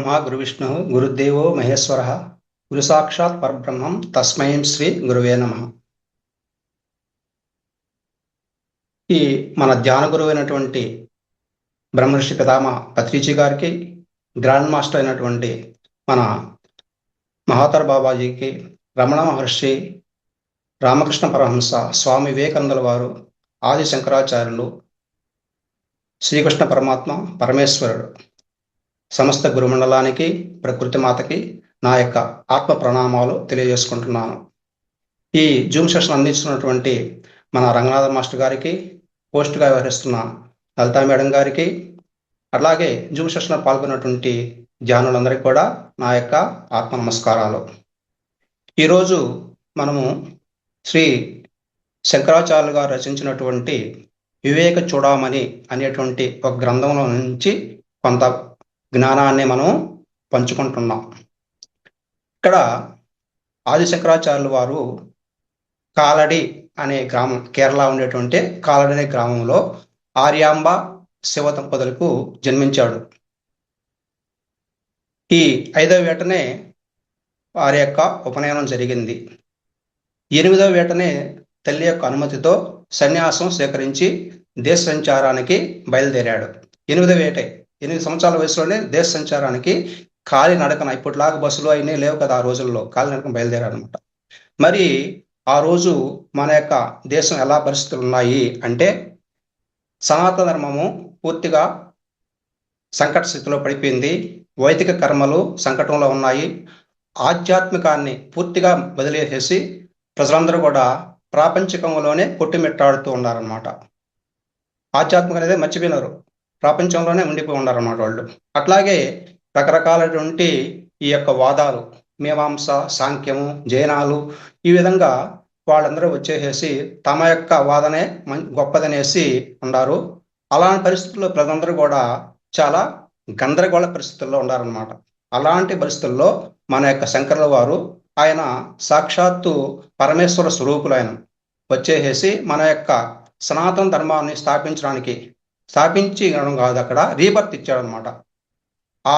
గురుబ్రహ్మ గురువిష్ణు గురుదేవో మహేశ్వర గురు సాక్షాత్ పరబ్రహ్మం తస్మై శ్రీ గురువే నమః. ఈ మన ధ్యాన గురువు అయినటువంటి బ్రహ్మర్షి పితామహ పత్రిజీ గారికి, గ్రాండ్ మాస్టర్ అయినటువంటి మన మహాతర్ బాబాజీకి, రమణ మహర్షి, రామకృష్ణ పరమహంస, స్వామి వివేకానందుల వారు, ఆది శంకరాచార్యులు, శ్రీకృష్ణ పరమాత్మ, పరమేశ్వరుడు, సమస్త గురుమండలానికి, ప్రకృతి మాతకి నా యొక్క ఆత్మ ప్రణామాలు తెలియజేసుకుంటున్నాను. ఈ జూమ్ సెషన్ అందించినటువంటి మన రంగనాథ మాస్టర్ గారికి, పోస్ట్గా వ్యవహరిస్తున్న లలితా మేడం గారికి, అలాగే జూమ్ సెషన్లో పాల్గొన్నటువంటి ధ్యానులందరికీ కూడా నా యొక్క ఆత్మ నమస్కారాలు. ఈరోజు మనము శ్రీ శంకరాచార్యులు గారు రచించినటువంటి వివేక చూడమని అనేటువంటి ఒక గ్రంథంలో నుంచి కొంత జ్ఞానాన్ని మనం పంచుకుంటున్నాం. ఇక్కడ ఆది శంకరాచార్యులు వారు కాలడి అనే గ్రామం, కేరళ ఉండేటువంటి కాలడి అనే గ్రామంలో ఆర్యాంబ శివ దంపతులకు జన్మించాడు. ఈ 5వ ఏటనే వారి యొక్క ఉపనయనం జరిగింది. 8వ ఏటనే తల్లి యొక్క అనుమతితో సన్యాసం స్వీకరించి దేశ సంచారానికి బయలుదేరాడు. 8వ ఏటే, 8 సంవత్సరాల వయసులోనే దేశ సంచారానికి కాలి నడకన, ఇప్పటిలాగా బస్సులు అయినా లేవు కదా ఆ రోజుల్లో, కాలి నడకన బయలుదేరాడు అనమాట. మరి ఆ రోజు మన యొక్క దేశం ఎలా పరిస్థితులు ఉన్నాయి అంటే, సనాతన ధర్మము పూర్తిగా సంకట స్థితిలో పడిపోయింది. వైదిక కర్మలు సంకటంలో ఉన్నాయి. ఆధ్యాత్మికాన్ని పూర్తిగా వదిలేసేసి ప్రజలందరూ కూడా ప్రాపంచికంలోనే కొట్టుమిట్టాడుతూ ఉన్నారనమాట. ఆధ్యాత్మిక అనేది మర్చిపోయినారు, ప్రపంచంలోనే ఉండిపోయి ఉన్నారన్నమాట వాళ్ళు. అట్లాగే రకరకాలైనటువంటి ఈ యొక్క వాదాలు, మీమాంస, సాంఖ్యము, జైనాలు, ఈ విధంగా వాళ్ళందరూ వచ్చేసేసి తమ యొక్క వాదనే గొప్పదనేసి ఉన్నారు. అలాంటి పరిస్థితుల్లో ప్రజలందరూ కూడా చాలా గందరగోళ పరిస్థితుల్లో ఉన్నారనమాట. అలాంటి పరిస్థితుల్లో మన యొక్క శంకరుల వారు, ఆయన సాక్షాత్తు పరమేశ్వర స్వరూపులు, ఆయన వచ్చేసేసి మన యొక్క సనాతన ధర్మాన్ని స్థాపించి కాదు, అక్కడ రీబర్త్ ఇచ్చాడనమాట. ఆ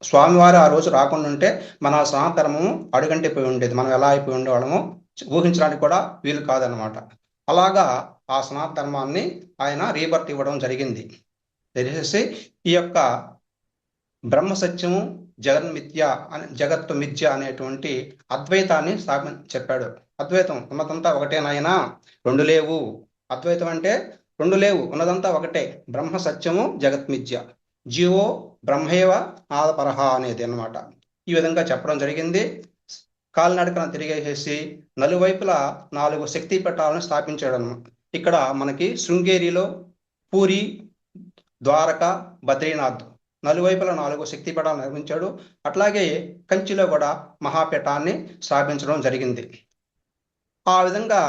స్వామివారు ఆ రోజు రాకుండా ఉంటే మన సనాతన ధర్మము అడుగంటిపోయి ఉండేది. మనం ఎలా అయిపోయి ఉండేవాళ్ళమో ఊహించడానికి కూడా వీలు కాదనమాట. అలాగా ఆ సనాతన ధర్మాన్ని ఆయన రీబర్త్ ఇవ్వడం జరిగింది. తెలిసేసి ఈ యొక్క బ్రహ్మ సత్యము, జగన్మిథ్య, జగత్తు మిథ్య అనేటువంటి అద్వైతాన్ని చెప్పాడు. అద్వైతం ఉన్నదంతా ఒకటే నాయనా, రెండు లేవు. అద్వైతం అంటే రెండు లేవు, ఉన్నదంతా ఒకటే. బ్రహ్మ సత్యము, జగత్ మిథ్య, జీవో బ్రహ్మైవ నాదపరహ అనేది అన్నమాట. ఈ విధంగా చెప్పడం జరిగింది. కాలినడకన తిరిగేసేసి నలువైపులా 4 శక్తి పీఠాలను స్థాపించాడు అన్నమాట. ఇక్కడ మనకి శృంగేరిలో పూరి, ద్వారక, బద్రీనాథ్ నలువైపులా 4 శక్తి పీఠాలు నిర్మించాడు. అట్లాగే కంచిలో కూడా మహాపీఠాన్ని స్థాపించడం జరిగింది. ఆ విధంగా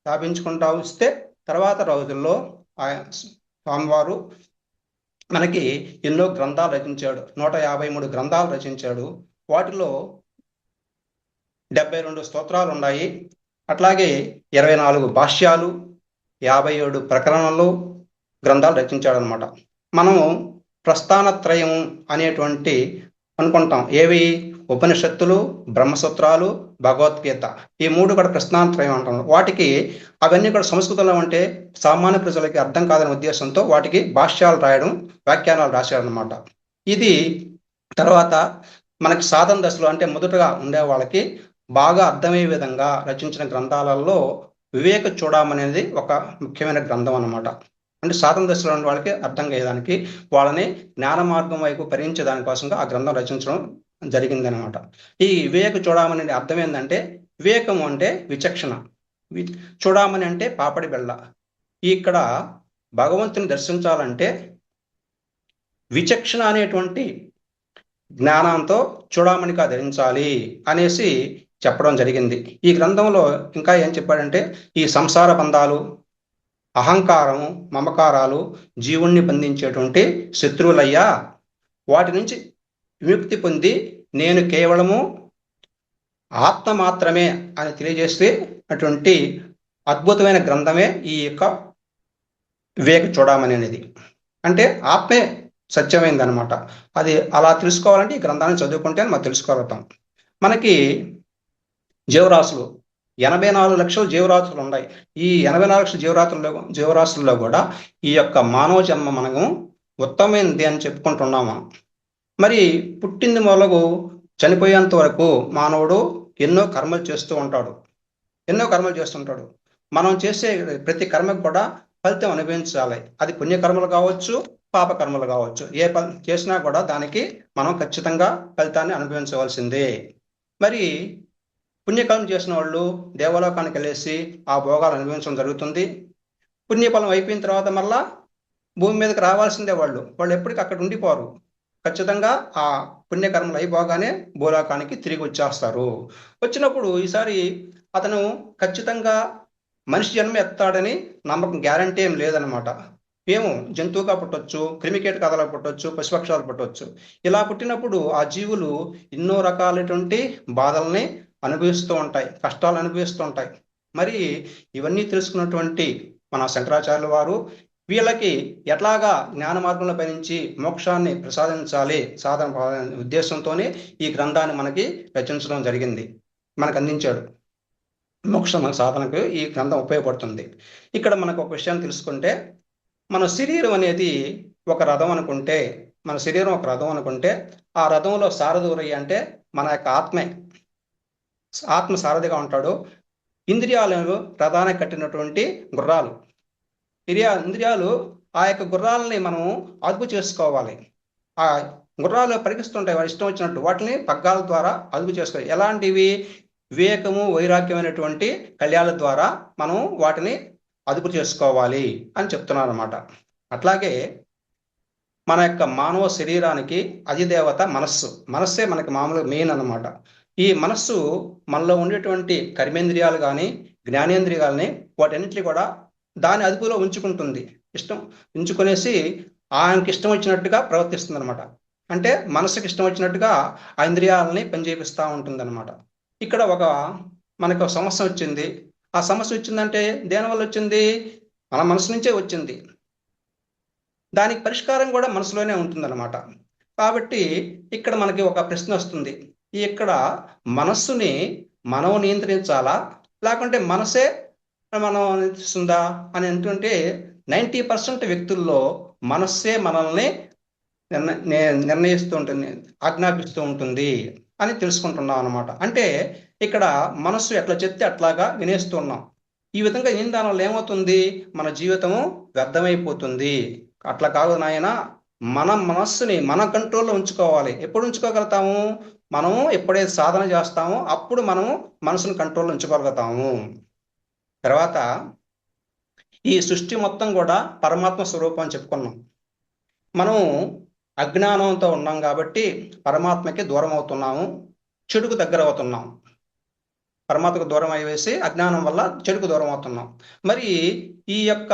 స్థాపించుకుంటా వస్తే తర్వాత రోజుల్లో స్వామివారు మనకి ఎన్నో గ్రంథాలు రచించాడు. 153 గ్రంథాలు రచించాడు. వాటిలో 72 స్తోత్రాలు ఉన్నాయి. అట్లాగే 24 భాష్యాలు, 57 ప్రకరణలు, గ్రంథాలు రచించాడు అనమాట. మనము ప్రస్థానత్రయం అనేటువంటి అనుకుంటాం. ఏవి? ఉపనిషత్తులు, బ్రహ్మసూత్రాలు, భగవద్గీత, ఈ 3 కూడా ప్రస్థానత్రయం అంటాం. వాటికి అవన్నీ కూడా సంస్కృతంలో ఉంటే సామాన్య ప్రజలకి అర్థం కాదనే ఉద్దేశంతో వాటికి భాష్యాలు రాయడం, వ్యాఖ్యానాలు రాశాడనమాట. ఇది తర్వాత మనకి సాధన దశలో, అంటే మొదటగా ఉండే వాళ్ళకి బాగా అర్థమయ్యే విధంగా రచించిన గ్రంథాలలో వివేక చూడమని అనేది ఒక ముఖ్యమైన గ్రంథం అన్నమాట. అంటే సాధన దశలో ఉన్న వాళ్ళకి అర్థం అయ్యేదానికి, వాళ్ళని జ్ఞాన మార్గం వైపు పరిగణించే దానికోసంగా ఆ గ్రంథం రచించడం జరిగింది అనమాట. ఈ వివేక చూడమని అర్థం ఏంటంటే, వివేకం అంటే విచక్షణ, చూడమని అంటే పాపడి బెళ్ళ. ఇక్కడ భగవంతుని దర్శించాలంటే విచక్షణ అనేటువంటి జ్ఞానంతో చూడమనిగా ధరించాలి అనేసి చెప్పడం జరిగింది. ఈ గ్రంథంలో ఇంకా ఏం చెప్పాడంటే, ఈ సంసార బంధాలు, అహంకారము, మమకారాలు జీవుణ్ణి బంధించేటువంటి శత్రువులయ్యా, వాటి నుంచి విముక్తి పొంది నేను కేవలము ఆత్మ మాత్రమే అని తెలియజేస్తే అటువంటి అద్భుతమైన గ్రంథమే ఈ యొక్క వివేక చూడమని అనేది. అంటే ఆత్మే సత్యమైంది అనమాట. అది అలా తెలుసుకోవాలంటే ఈ గ్రంథాన్ని చదువుకుంటే మనం తెలుసుకోగలుగుతాం. మనకి జీవరాశులు 84 లక్షల జీవరాశులు ఉన్నాయి. ఈ 84 లక్షల జీవరాశుల్లో కూడా ఈ యొక్క మానవ జన్మ మనము ఉత్తమమైనది అని చెప్పుకుంటున్నాము. మరి పుట్టింది మొదలు చనిపోయేంత వరకు మానవుడు ఎన్నో కర్మలు చేస్తుంటాడు. మనం చేసే ప్రతి కర్మకు కూడా ఫలితం అనుభవించాలి. అది పుణ్యకర్మలు కావచ్చు, పాప కర్మలు కావచ్చు. ఏ పని చేసినా కూడా దానికి మనం ఖచ్చితంగా ఫలితాన్ని అనుభవించవలసిందే. మరి పుణ్యకర్మ చేసిన వాళ్ళు దేవలోకానికి వెళ్ళేసి ఆ భోగాలు అనుభవించడం జరుగుతుంది. పుణ్యఫలం అయిపోయిన తర్వాత మళ్ళా భూమి మీదకి రావాల్సిందే. వాళ్ళు ఎప్పటికీ అక్కడ ఉండిపోరు. ఖచ్చితంగా ఆ పుణ్యకర్మలు అయిపోగానే భూలోకానికి తిరిగి వచ్చేస్తారు. వచ్చినప్పుడు ఈసారి అతను ఖచ్చితంగా మనిషి జన్మ ఎత్తాడని నమ్మకం గ్యారంటీ ఏం లేదనమాట. జంతువుగా పుట్టొచ్చు, క్రిమికీటకాదులుగా పుట్టొచ్చు, పశుపక్షాలు పుట్టొచ్చు. ఇలా పుట్టినప్పుడు ఆ జీవులు ఎన్నో రకాలైనటువంటి బాధల్ని అనుభవిస్తూ ఉంటాయి, కష్టాలు అనుభవిస్తూ ఉంటాయి. మరి ఇవన్నీ తెలుసుకున్నటువంటి మన శంకరాచార్యుల వారు వీళ్ళకి ఎట్లాగా జ్ఞాన మార్గంలో పయనించి మోక్షాన్ని ప్రసాదించాలి సాధన ఉద్దేశంతోనే ఈ గ్రంథాన్ని మనకి రచించడం జరిగింది, మనకు అందించాడు. మోక్ష సాధనకు ఈ గ్రంథం ఉపయోగపడుతుంది. ఇక్కడ మనకు ఒక విషయాన్ని తెలుసుకుంటే, మన శరీరం అనేది ఒక రథం అనుకుంటే, ఆ రథంలో సారథి అంటే మన యొక్క ఆత్మ సారథిగా ఉంటాడు. ఇంద్రియాలను రథానికి కట్టినటువంటి గుర్రాలు. ఇంద్రియాలు ఆ యొక్క గుర్రాలని మనం అదుపు చేసుకోవాలి. ఆ గుర్రాలు పరిగిస్తుంటాయి వారి ఇష్టం వచ్చినట్టు, వాటిని పగ్గాల ద్వారా అదుపు చేసుకోవాలి. ఎలాంటివి? వివేకము, వైరాగ్యమైనటువంటి కళ్యాణ ద్వారా మనం వాటిని అదుపు చేసుకోవాలి అని చెప్తున్నారు అన్నమాట. అట్లాగే మన యొక్క మానవ శరీరానికి అధిదేవత మనస్సే మనకి మామూలుగా మెయిన్ అన్నమాట. ఈ మనస్సు మనలో ఉండేటువంటి కర్మేంద్రియాలు కానీ జ్ఞానేంద్రియాలని వాటన్నిటిని కూడా దాని అదుపులో ఉంచుకునేసి ఆయనకి ఇష్టం వచ్చినట్టుగా ప్రవర్తిస్తుంది అనమాట. అంటే మనసుకి ఇష్టం వచ్చినట్టుగా ఆ ఇంద్రియాలని పనిచేపిస్తూ ఉంటుంది అనమాట. ఇక్కడ మనకు సమస్య వచ్చింది. ఆ సమస్య వచ్చిందంటే దేనివల్ల వచ్చింది? మన మనసు నుంచే వచ్చింది. దానికి పరిష్కారం కూడా మనసులోనే ఉంటుందన్నమాట. కాబట్టి ఇక్కడ మనకి ఒక ప్రశ్న వస్తుంది, ఇక్కడ మనస్సుని మనం నియంత్రించాలా లేకుంటే మనసే మనం నియంత్రిస్తుందా అని అంటుంటే 90% వ్యక్తుల్లో మనస్సే మనల్ని నిర్ణయిస్తూ ఉంటుంది, ఆజ్ఞాపిస్తూ ఉంటుంది అని తెలుసుకుంటున్నాం అనమాట. అంటే ఇక్కడ మనస్సు ఎట్లా చెప్తే అట్లాగా వినేస్తున్నాం. ఈ విధంగా ఏం దానివల్ల ఏమవుతుంది? మన జీవితము వ్యర్థమైపోతుంది. అట్లా కాదు నాయన, మన మనస్సుని మన కంట్రోల్లో ఉంచుకోవాలి. ఎప్పుడు ఉంచుకోగలుగుతాము? మనము ఎప్పుడైతే సాధన చేస్తామో అప్పుడు మనము మనసును కంట్రోల్లో ఉంచుకోగలుగుతాము. తర్వాత ఈ సృష్టి మొత్తం కూడా పరమాత్మ స్వరూపం అని చెప్పుకున్నాం. మనము అజ్ఞానంతో ఉన్నాం కాబట్టి పరమాత్మకి దూరం అవుతున్నాము, చెడుకు దగ్గర అవుతున్నాం. పరమాత్మకు దూరం అయివేసి అజ్ఞానం వల్ల చెడుకు దూరం అవుతున్నాం. మరి ఈ యొక్క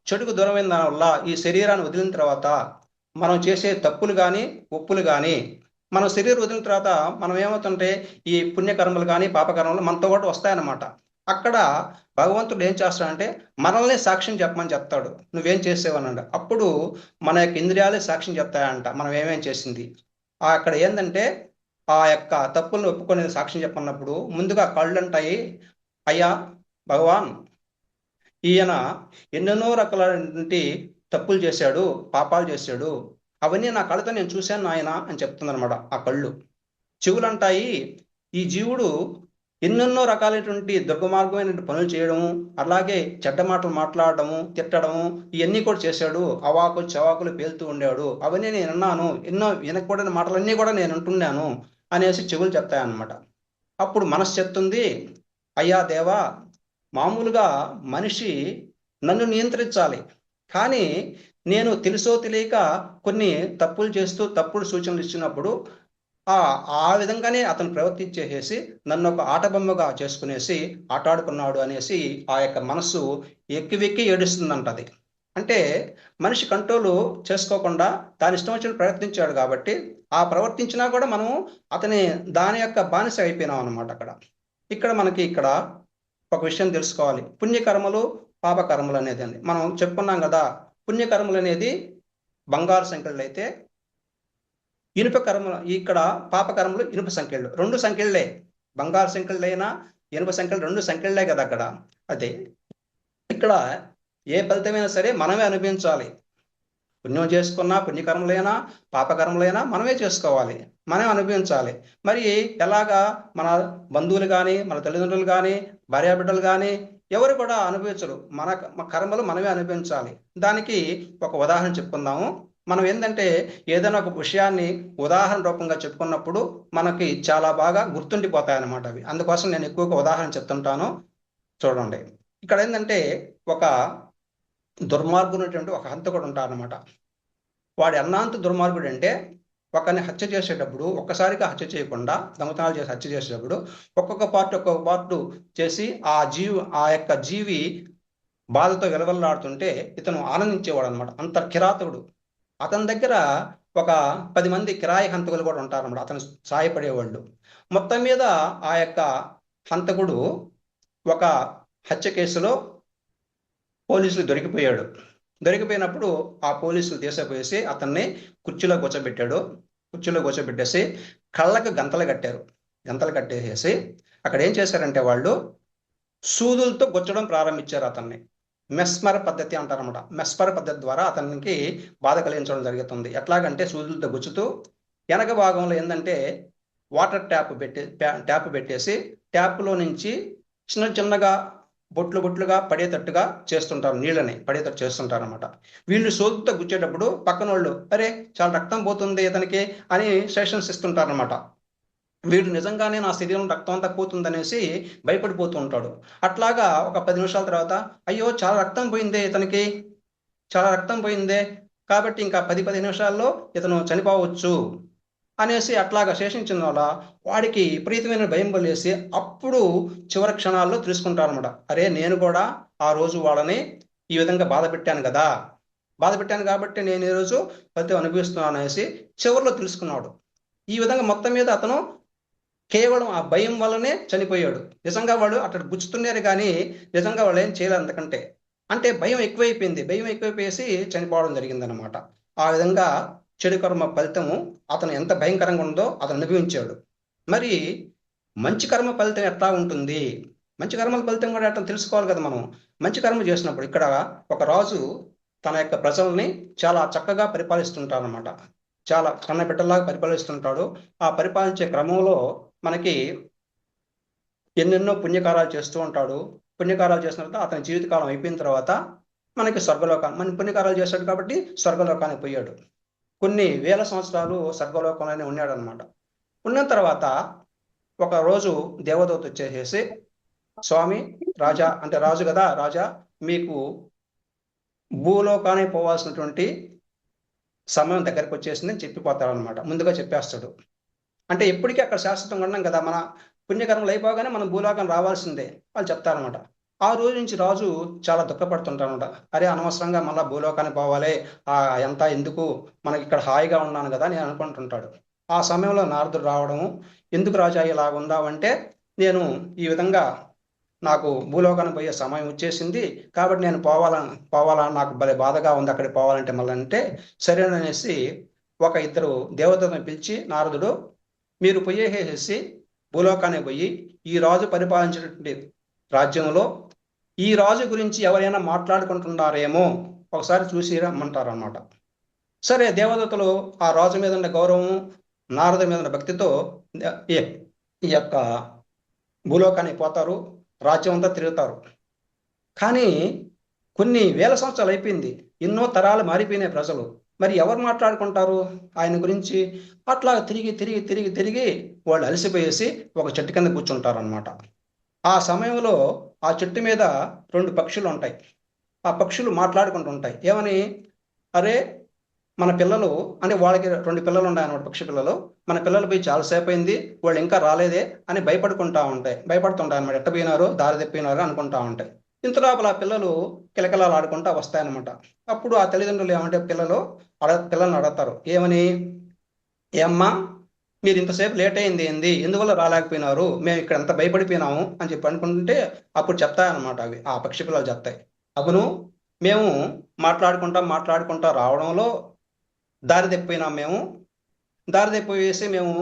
చెడుకు దూరమైన దాని వల్ల ఈ శరీరాన్ని వదిలిన తర్వాత మనం చేసే తప్పులు కానీ ఒప్పులు కానీ మన శరీరం వదిలిన తర్వాత మనం ఏమవుతుంటే ఈ పుణ్యకర్మలు కానీ పాపకర్మలు మనతో పాటు వస్తాయన్నమాట. అక్కడ భగవంతుడు ఏం చేస్తాడంటే మనల్ని సాక్ష్యం చెప్పమని చెప్తాడు, నువ్వేం చేసేవన్నాడు. అప్పుడు మన యొక్క ఇంద్రియాలే సాక్ష్యం చెప్తాయంట మనం ఏమేం చేసింది. అక్కడ ఏంటంటే ఆ యొక్క తప్పులను ఒప్పుకునేది సాక్ష్యం చెప్పన్నప్పుడు ముందుగా కళ్ళు అంటాయి, అయ్యా భగవాన్, ఈయన ఎన్నెన్నో రకాలైనటువంటి తప్పులు చేశాడు, పాపాలు చేశాడు, అవన్నీ నా కళ్ళతో నేను చూశాను ఆయన అని చెప్తుందనమాట ఆ కళ్ళు. చెవులు అంటాయి, ఈ జీవుడు ఎన్నెన్నో రకాలైనటువంటి దుర్గమార్గమైన పనులు చేయడము, అలాగే చెడ్డ మాటలు మాట్లాడటము, తిట్టడము, ఇవన్నీ కూడా చేశాడు. అవాకులు చవాకులు పేలుతూ ఉండేవాడు, అవన్నీ నేను అన్నాను, ఎన్నో వినకూడని మాటలన్నీ కూడా నేను అంటున్నాను అనేసి చెవులు చెప్తాయన్నమాట. అప్పుడు మనసు చెప్తుంది, అయ్యా దేవా, మామూలుగా మనిషి నన్ను నియంత్రించాలి, కానీ నేను తెలుసో తెలియక కొన్ని తప్పులు చేస్తూ తప్పుడు సూచనలు ఇచ్చినప్పుడు ఆ విధంగానే అతను ప్రవర్తించేసేసి నన్ను ఒక ఆటబొమ్మగా చేసుకునేసి ఆటాడుకున్నాడు అనేసి ఆ యొక్క మనస్సు ఎక్కి ఏడుస్తుందంటది. అంటే మనిషి కంట్రోల్ చేసుకోకుండా దాని ఇష్టం వచ్చిన ప్రయత్నించాడు కాబట్టి ఆ ప్రవర్తించినా కూడా మనం దాని యొక్క బానిస అయిపోయినాం అనమాట. ఇక్కడ మనకి ఒక విషయం తెలుసుకోవాలి, పుణ్యకర్మలు పాపకర్మలు అనేది మనం చెప్పుకున్నాం కదా. పుణ్యకర్మలు అనేది బంగారు సంఖ్యలు అయితే ఇనుప కర్మలు ఇక్కడ పాపకర్మలు ఇనుప సంఖ్యలు, రెండు సంఖ్యలే, బంగారు సంఖ్యలైనా ఇనుప సంఖ్యలు రెండు సంఖ్యలే కదా అక్కడ. అదే ఇక్కడ ఏ ఫలితమైనా సరే మనమే అనుభవించాలి. పుణ్యం చేసుకున్నా, పుణ్యకర్మలైనా పాపకర్మలైనా మనమే చేసుకోవాలి, మనమే అనుభవించాలి. మరి ఎలాగా? మన బంధువులు కానీ, మన తల్లిదండ్రులు కానీ, భార్యాబిడ్డలు కానీ ఎవరు కూడా అనుభవించరు. మన కర్మలు మనమే అనుభవించాలి. దానికి ఒక ఉదాహరణ చెప్పుకుందాము. మనం ఏంటంటే ఏదైనా ఒక విషయాన్ని ఉదాహరణ రూపంగా చెప్పుకున్నప్పుడు మనకి చాలా బాగా గుర్తుండిపోతాయి అన్నమాట అవి. అందుకోసం నేను ఎక్కువగా ఉదాహరణ చెప్తుంటాను. చూడండి, ఇక్కడ ఏంటంటే ఒక దుర్మార్గునటువంటి ఒక హంతకుడు ఉంటారనమాట. వాడు ఎన్నాంత దుర్మార్గుడు అంటే ఒకరిని హత్య చేసేటప్పుడు ఒక్కసారిగా హత్య చేయకుండా దొంగతనాలు చేసి హత్య చేసేటప్పుడు ఒక్కొక్క పార్ట్ చేసి ఆ యొక్క జీవి బాధతో విలవల్లాడుతుంటే ఇతను ఆనందించేవాడు అనమాట. అంత కిరాతకుడు. అతని దగ్గర ఒక 10 మంది కిరాయి హంతకులు కూడా ఉంటారన్నమాట, అతను సాయపడేవాళ్ళు. మొత్తం మీద ఆ యొక్క హంతకుడు ఒక హత్య కేసులో పోలీసులు దొరికిపోయాడు. దొరికిపోయినప్పుడు ఆ పోలీసులు తీసిపోయేసి అతన్ని కుర్చీలో కూర్చోబెట్టేసి కళ్ళకు గంతలు కట్టేసేసి అక్కడ ఏం చేశారంటే వాళ్ళు సూదులతో గుచ్చడం ప్రారంభించారు అతన్ని. మెస్మర్ పద్ధతి అంటారన్నమాట. మెస్మర్ పద్ధతి ద్వారా అతనికి బాధ కలిగించడం జరుగుతుంది. ఎట్లాగంటే సూదులతో గుచ్చుతూ వెనక భాగంలో ఏంటంటే వాటర్ ట్యాప్ పెట్టేసి ట్యాప్లో నుంచి చిన్నగా బొట్లుగా పడేటట్టుగా చేస్తుంటారు, నీళ్ళని పడేటట్టు చేస్తుంటారు అనమాట. వీళ్ళు సోదుతో గుచ్చేటప్పుడు పక్కన వాళ్ళు అరే చాలా రక్తం పోతుంది ఇతనికి అని సెషన్స్ ఇస్తుంటారు అనమాట. వీడు నిజంగానే నా శరీరం రక్తం అంతా పోతుందనేసి భయపడిపోతూ ఉంటాడు. అట్లాగా ఒక 10 నిమిషాల తర్వాత అయ్యో చాలా రక్తం పోయిందే ఇతనికి, చాలా రక్తం పోయిందే, కాబట్టి ఇంకా 10 నిమిషాల్లో ఇతను చనిపోవచ్చు అనేసి అట్లాగా శేషించిన వల్ల వాడికి విపరీతమైన భయం కలిగేసి అప్పుడు చివరి క్షణాల్లో తెలుసుకుంటారనమాట. అరే నేను కూడా ఆ రోజు వాళ్ళని ఈ విధంగా బాధ పెట్టాను కాబట్టి నేను ఈరోజు ఫలితం అనుభవిస్తున్నాను అనేసి చివరిలో తెలుసుకున్నాడు. ఈ విధంగా మొత్తం మీద అతను కేవలం ఆ భయం వల్లనే చనిపోయాడు. నిజంగా వాడు అక్కడ గుచ్చుతున్నారు కానీ నిజంగా వాళ్ళు ఏం చేయలేదు అంతకంటే. అంటే భయం ఎక్కువైపోయేసి చనిపోవడం జరిగిందనమాట. ఆ విధంగా చెడు కర్మ ఫలితము అతను ఎంత భయంకరంగా ఉందో అతను అనుభవించాడు. మరి మంచి కర్మ ఫలితం ఎట్లా ఉంటుంది? మంచి కర్మల ఫలితం కూడా ఎట్లా తెలుసుకోవాలి కదా మనం. మంచి కర్మ చేసినప్పుడు ఇక్కడ ఒక రాజు తన యొక్క ప్రజల్ని చాలా చక్కగా పరిపాలిస్తుంటారనమాట. చాలా కన్న బిడ్డలాగా పరిపాలిస్తుంటాడు. ఆ పరిపాలించే క్రమంలో మనకి ఎన్నెన్నో పుణ్యకారాలు చేస్తూ ఉంటాడు. పుణ్యకారాలు చేసిన తర్వాత అతని జీవితకాలం అయిపోయిన తర్వాత మనకి మన పుణ్యకారాలు చేశాడు కాబట్టి స్వర్గలోకానికి పోయాడు. కొన్ని వేల సంవత్సరాలు స్వర్గలోకంలోనే ఉన్నాడు అనమాట. ఉన్న తర్వాత ఒక రోజు దేవదూత వచ్చేసేసి స్వామి రాజా, అంటే రాజు కదా, రాజా మీకు భూలోకానికి పోవాల్సినటువంటి సమయం దగ్గరకు వచ్చేసిందని చెప్పిపోతాడు అనమాట. ముందుగా చెప్పేస్తాడు. అంటే ఎప్పటికీ అక్కడ శాశ్వతంగా ఉన్నాం కదా, మన పుణ్యకర్మలు అయిపోగానే మనం భూలోకం రావాల్సిందే వాళ్ళు చెప్తారనమాట. ఆ రోజు నుంచి రాజు చాలా దుఃఖపడుతుంటానమాట. అరే అనవసరంగా మళ్ళీ భూలోకానికి పోవాలి, ఎంత ఎందుకు, మనకి ఇక్కడ హాయిగా ఉన్నాను కదా నేను అనుకుంటుంటాడు. ఆ సమయంలో నారదుడు రావడము, ఎందుకు రాజా ఇలా ఉందావంటే నేను ఈ విధంగా నాకు భూలోకానికి పోయే సమయం వచ్చేసింది కాబట్టి నేను పోవాలా నాకు భలే బాధగా ఉంది అక్కడికి పోవాలంటే మళ్ళీ అంటే సరేననేసి ఒక ఇద్దరు దేవతలను పిలిచి నారదుడు మీరు పోయేసేసి భూలోకానికి పోయి ఈ రాజు పరిపాలించినటువంటి రాజ్యంలో ఈ రాజు గురించి ఎవరైనా మాట్లాడుకుంటున్నారేమో ఒకసారి చూసి రమ్మంటారు అన్నమాట. సరే దేవదత్తలు ఆ రాజు మీద ఉన్న గౌరవం, నారదు మీద ఉన్న భక్తితో ఈ యొక్క భూలోకానికి పోతారు, రాజ్యం అంతా తిరుగుతారు. కానీ కొన్ని వేల సంవత్సరాలు అయిపోయింది, ఎన్నో తరాలు మారిపోయినాయి ప్రజలు. మరి ఎవరు మాట్లాడుకుంటారు ఆయన గురించి? అట్లా తిరిగి వాళ్ళు అలసిపోయేసి ఒక చెట్టు కింద కూర్చుంటారు అనమాట. ఆ సమయంలో ఆ చెట్టు మీద 2 పక్షులు ఉంటాయి. ఆ పక్షులు మాట్లాడుకుంటూ ఉంటాయి. ఏమని? అరే మన పిల్లలు, అంటే వాళ్ళకి 2 పిల్లలు ఉన్నాయి అన్నమాట, పక్షి పిల్లలు. మన పిల్లలు పోయి చాలాసేపు అయింది, వాళ్ళు ఇంకా రాలేదే అని భయపడుతుంటాయి అనమాట. ఎట్ట పోయినారు, దారి తెప్పినారు అనుకుంటా ఉంటాయి. ఇంత లోపల ఆ పిల్లలు కిలకిలాలు ఆడుకుంటా వస్తాయన్నమాట. అప్పుడు ఆ తల్లిదండ్రులు ఏమంటే పిల్లల్ని అడుగుతారు, ఏమని? ఏమ్మా మీరు ఇంతసేపు లేట్ అయింది ఏంది, ఎందువల్ల రాలేకపోయినారు, మేము ఇక్కడ ఎంత భయపడిపోయినాము అని చెప్పి అనుకుంటుంటే అప్పుడు చెప్తాయన్నమాట అవి, ఆ పక్షి పిల్లలు చెప్తాయి. అవును, మేము మాట్లాడుకుంటా రావడంలో దారి తెప్పినాం మేము, దారి తప్పిపోయేసి మేము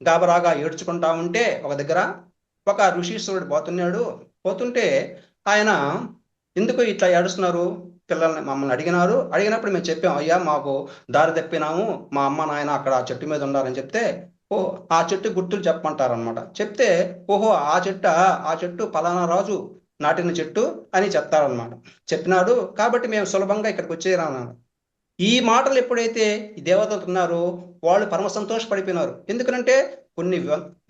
గాబరాగా ఏడ్చుకుంటా ఉంటే ఒక దగ్గర ఒక ఋషీశ్వరుడు పోతుంటే ఆయన ఎందుకు ఇట్లా ఏడుస్తున్నారు పిల్లల్ని మమ్మల్ని అడిగినప్పుడు మేము చెప్పాం, అయ్యా మాకు దారి తప్పినాము, మా అమ్మ నాయన అక్కడ ఆ చెట్టు మీద ఉన్నారని చెప్తే, ఓ ఆ చెట్టు గుర్తులు చెప్పమంటారు అనమాట. చెప్తే ఓహో ఆ చెట్టు పలానా రాజు నాటిన చెట్టు అని చెప్తారనమాట. చెప్పినాడు కాబట్టి మేము సులభంగా ఇక్కడికి వచ్చేయరాన్నాడు. ఈ మాటలు ఎప్పుడైతే ఈ దేవతలు ఉన్నారో వాళ్ళు పరమ సంతోషపడిపోయినారు. ఎందుకంటే కొన్ని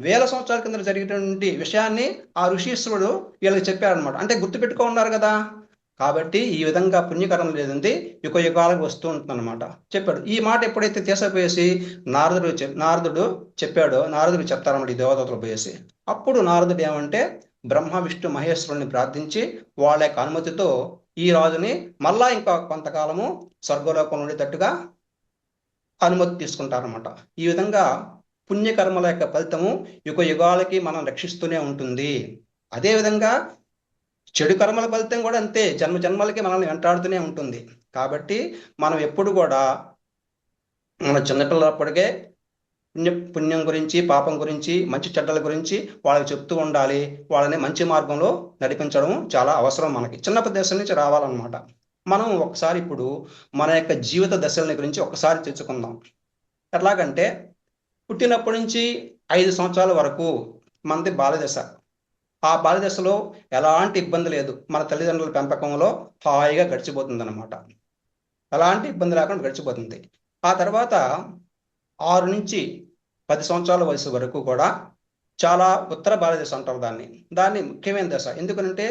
వేల సంవత్సరాల కింద జరిగినటువంటి విషయాన్ని ఆ ఋషీశ్వరుడు వీళ్ళకి చెప్పారనమాట. అంటే గుర్తుపెట్టుకో ఉన్నారు కదా. కాబట్టి ఈ విధంగా పుణ్యకరం లేదండి యుగ యుగాలకు వస్తూ ఉంటుందన్నమాట చెప్పాడు. ఈ మాట ఎప్పుడైతే తీసపోయేసి నారదుడు చెప్పాడో, నారదుడు చెప్తారన్నమాట ఈ దేవతలు పోయేసి. అప్పుడు నారదుడు ఏమంటే బ్రహ్మ విష్ణు మహేశ్వరుని ప్రార్థించి వాళ్ళ యొక్క అనుమతితో ఈ రాజుని మళ్ళా ఇంకా కొంతకాలము స్వర్గలోకం ఉండేటట్టుగా అనుమతి తీసుకుంటారన్నమాట. ఈ విధంగా పుణ్యకర్మల యొక్క ఫలితము యుగ యుగాలకి మనం రక్షిస్తూనే ఉంటుంది. అదేవిధంగా చెడు కర్మల ఫలితం కూడా అంతే, జన్మ జన్మలకి మనల్ని వెంటాడుతూనే ఉంటుంది. కాబట్టి మనం ఎప్పుడు కూడా మన చిన్నపిల్లలప్పటికే పుణ్యం గురించి, పాపం గురించి, మంచి చెడ్డల గురించి వాళ్ళకి చెప్తూ ఉండాలి. వాళ్ళని మంచి మార్గంలో నడిపించడం చాలా అవసరం. మనకి చిన్నప్పటి దశ నుంచి రావాలన్నమాట. మనం ఒకసారి ఇప్పుడు మన యొక్క జీవిత దశలని గురించి ఒకసారి తెచ్చుకుందాం. ఎట్లాగంటే పుట్టినప్పటి నుంచి 5 సంవత్సరాల వరకు మనది బాల్యదశ. ఆ బాల్యదశలో ఎలాంటి ఇబ్బంది లేదు, మన తల్లిదండ్రుల పెంపకంలో హాయిగా గడిచిపోతుంది అనమాట. ఎలాంటి ఇబ్బంది లేకుండా గడిచిపోతుంది. ఆ తర్వాత 6 నుంచి 10 సంవత్సరాల వయసు వరకు కూడా చాలా ఉత్తర బాల్యదశ అంటారు దాన్ని ముఖ్యమైన దశ. ఎందుకంటే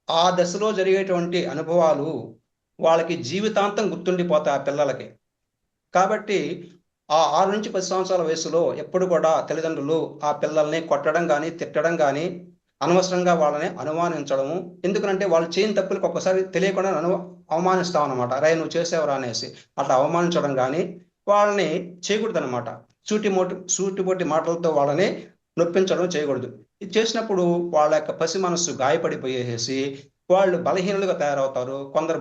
ఆ దశలో జరిగేటువంటి అనుభవాలు వాళ్ళకి జీవితాంతం గుర్తుండిపోతాయి ఆ పిల్లలకి. కాబట్టి ఆ 6 నుంచి 10 సంవత్సరాల వయసులో ఎప్పుడు కూడా తల్లిదండ్రులు ఆ పిల్లల్ని కొట్టడం కానీ, తిట్టడం కానీ, అనవసరంగా వాళ్ళని అనుమానించడము. ఎందుకంటే వాళ్ళు చేయని తప్పులకు ఒక్కసారి తెలియకుండా అవమానిస్తాం అనమాట. రే నువ్వు చేసేవరా అనేసి అట్లా అవమానించడం కానీ వాళ్ళని చేయకూడదు అనమాట. సూటిపోటి మాటలతో వాళ్ళని నొప్పించడం చేయకూడదు. ఇది చేసినప్పుడు వాళ్ళ యొక్క పసి మనస్సు గాయపడిపోయేసి వాళ్ళు బలహీనులుగా తయారవుతారు. కొందరు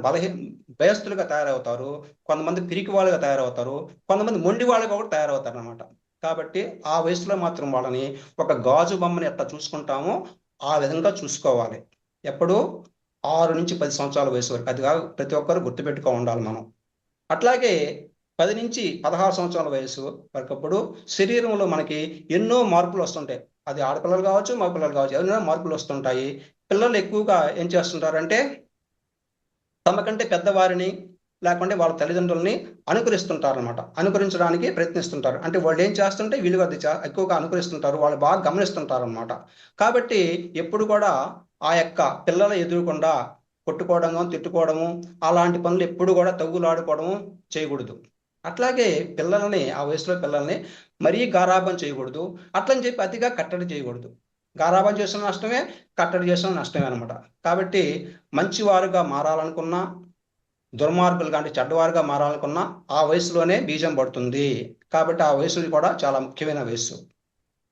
భయస్థులుగా తయారవుతారు. కొంతమంది పిరికి వాళ్ళుగా తయారవుతారు. కొంతమంది మొండి వాళ్ళుగా కూడా తయారవుతారు అనమాట. కాబట్టి ఆ వయసులో మాత్రం వాళ్ళని ఒక గాజు బొమ్మని ఎట్లా చూసుకుంటామో ఆ విధంగా చూసుకోవాలి. ఎప్పుడు 6 నుంచి 10 సంవత్సరాల వయసు వరకు. అది ప్రతి ఒక్కరు గుర్తుపెట్టుకో ఉండాలి మనం. అట్లాగే 10 నుంచి 16 సంవత్సరాల వయసు వరకప్పుడు శరీరంలో మనకి ఎన్నో మార్పులు వస్తుంటాయి. అది ఆడపిల్లలు కావచ్చు, మగపిల్లలు కావచ్చు, ఎన్నో మార్పులు వస్తుంటాయి. పిల్లలు ఎక్కువగా ఏం చేస్తుంటారంటే తమకంటే పెద్దవారిని లేకుంటే వాళ్ళ తల్లిదండ్రుల్ని అనుకరిస్తుంటారనమాట. అనుకరించడానికి ప్రయత్నిస్తుంటారు. అంటే వాళ్ళు ఏం చేస్తుంటే వీళ్ళు అది ఎక్కువగా అనుకరిస్తుంటారు. వాళ్ళు బాగా గమనిస్తుంటారు అనమాట. కాబట్టి ఎప్పుడు కూడా ఆ యొక్క పిల్లల ఎదురుకుండా కొట్టుకోవడము, తిట్టుకోవడము, అలాంటి పనులు ఎప్పుడు కూడా తగులాడుకోవడము చేయకూడదు. అట్లాగే ఆ వయసులో పిల్లల్ని మరీ గారాబం చేయకూడదు. అట్లని చెప్పి అతిగా కట్టడి చేయకూడదు. గారాబం చేసిన నష్టమే, కట్టడి చేసిన నష్టమే అనమాట. కాబట్టి మంచివారుగా మారాలనుకున్నా, దుర్మార్గులు అంటే చెడ్డవారుగా మారాలనుకున్నా ఆ వయసులోనే బీజం పడుతుంది. కాబట్టి ఆ వయసు కూడా చాలా ముఖ్యమైన వయసు.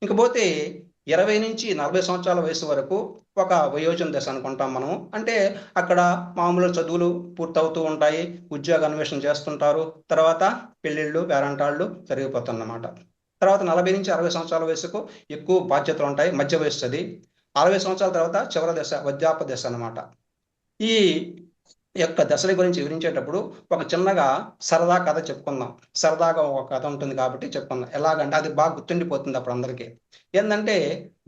ఇంకపోతే 20 నుంచి 40 సంవత్సరాల వయసు వరకు ఒక వయోజన దశ అనుకుంటాం మనం. అంటే అక్కడ మామూలు చదువులు పూర్తవుతూ ఉంటాయి, ఉద్యోగ అన్వేషణ చేస్తుంటారు, తర్వాత పెళ్ళిళ్ళు, పేరంటాళ్ళు జరిగిపోతుందన్నమాట. తర్వాత 40 నుంచి 60 సంవత్సరాల వయసుకు ఎక్కువ బాధ్యతలు ఉంటాయి, మధ్య వయసు అది. 60 సంవత్సరాల తర్వాత చివరి దశ వృద్ధాప్య దశ అన్నమాట. ఈ యొక్క దశల గురించి వివరించేటప్పుడు ఒక చిన్నగా సరదా కథ చెప్పుకుందాం. సరదాగా ఒక కథ ఉంటుంది కాబట్టి చెప్పుకుందాం. ఎలాగంటే అది బాగా గుర్తుండిపోతుంది అప్పుడు అందరికీ. ఏంటంటే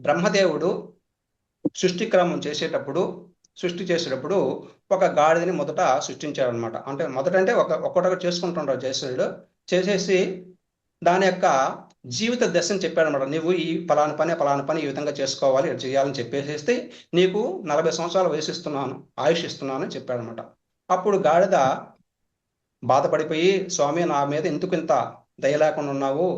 బ్రహ్మదేవుడు సృష్టి చేసేటప్పుడు ఒక గాడిదని మొదట సృష్టించాడు అనమాట. అంటే మొదటంటే ఒక్కొక్కటి చేసుకుంటుంటాడు జయశ్వరుడు. చేసేసి దాని యొక్క జీవిత దశని చెప్పాడనమాట. నువ్వు ఈ పలానా పని ఈ విధంగా చేసుకోవాలి, చేయాలని చెప్పేసేస్తే నీకు 40 సంవత్సరాల వయసు ఇస్తున్నాను, ఆయుష్ ఇస్తున్నాను అని చెప్పాడనమాట. అప్పుడు గాడిద బాధపడిపోయి, స్వామి నా మీద ఎందుకు ఇంత దయ లేకుండా ఉన్నావు,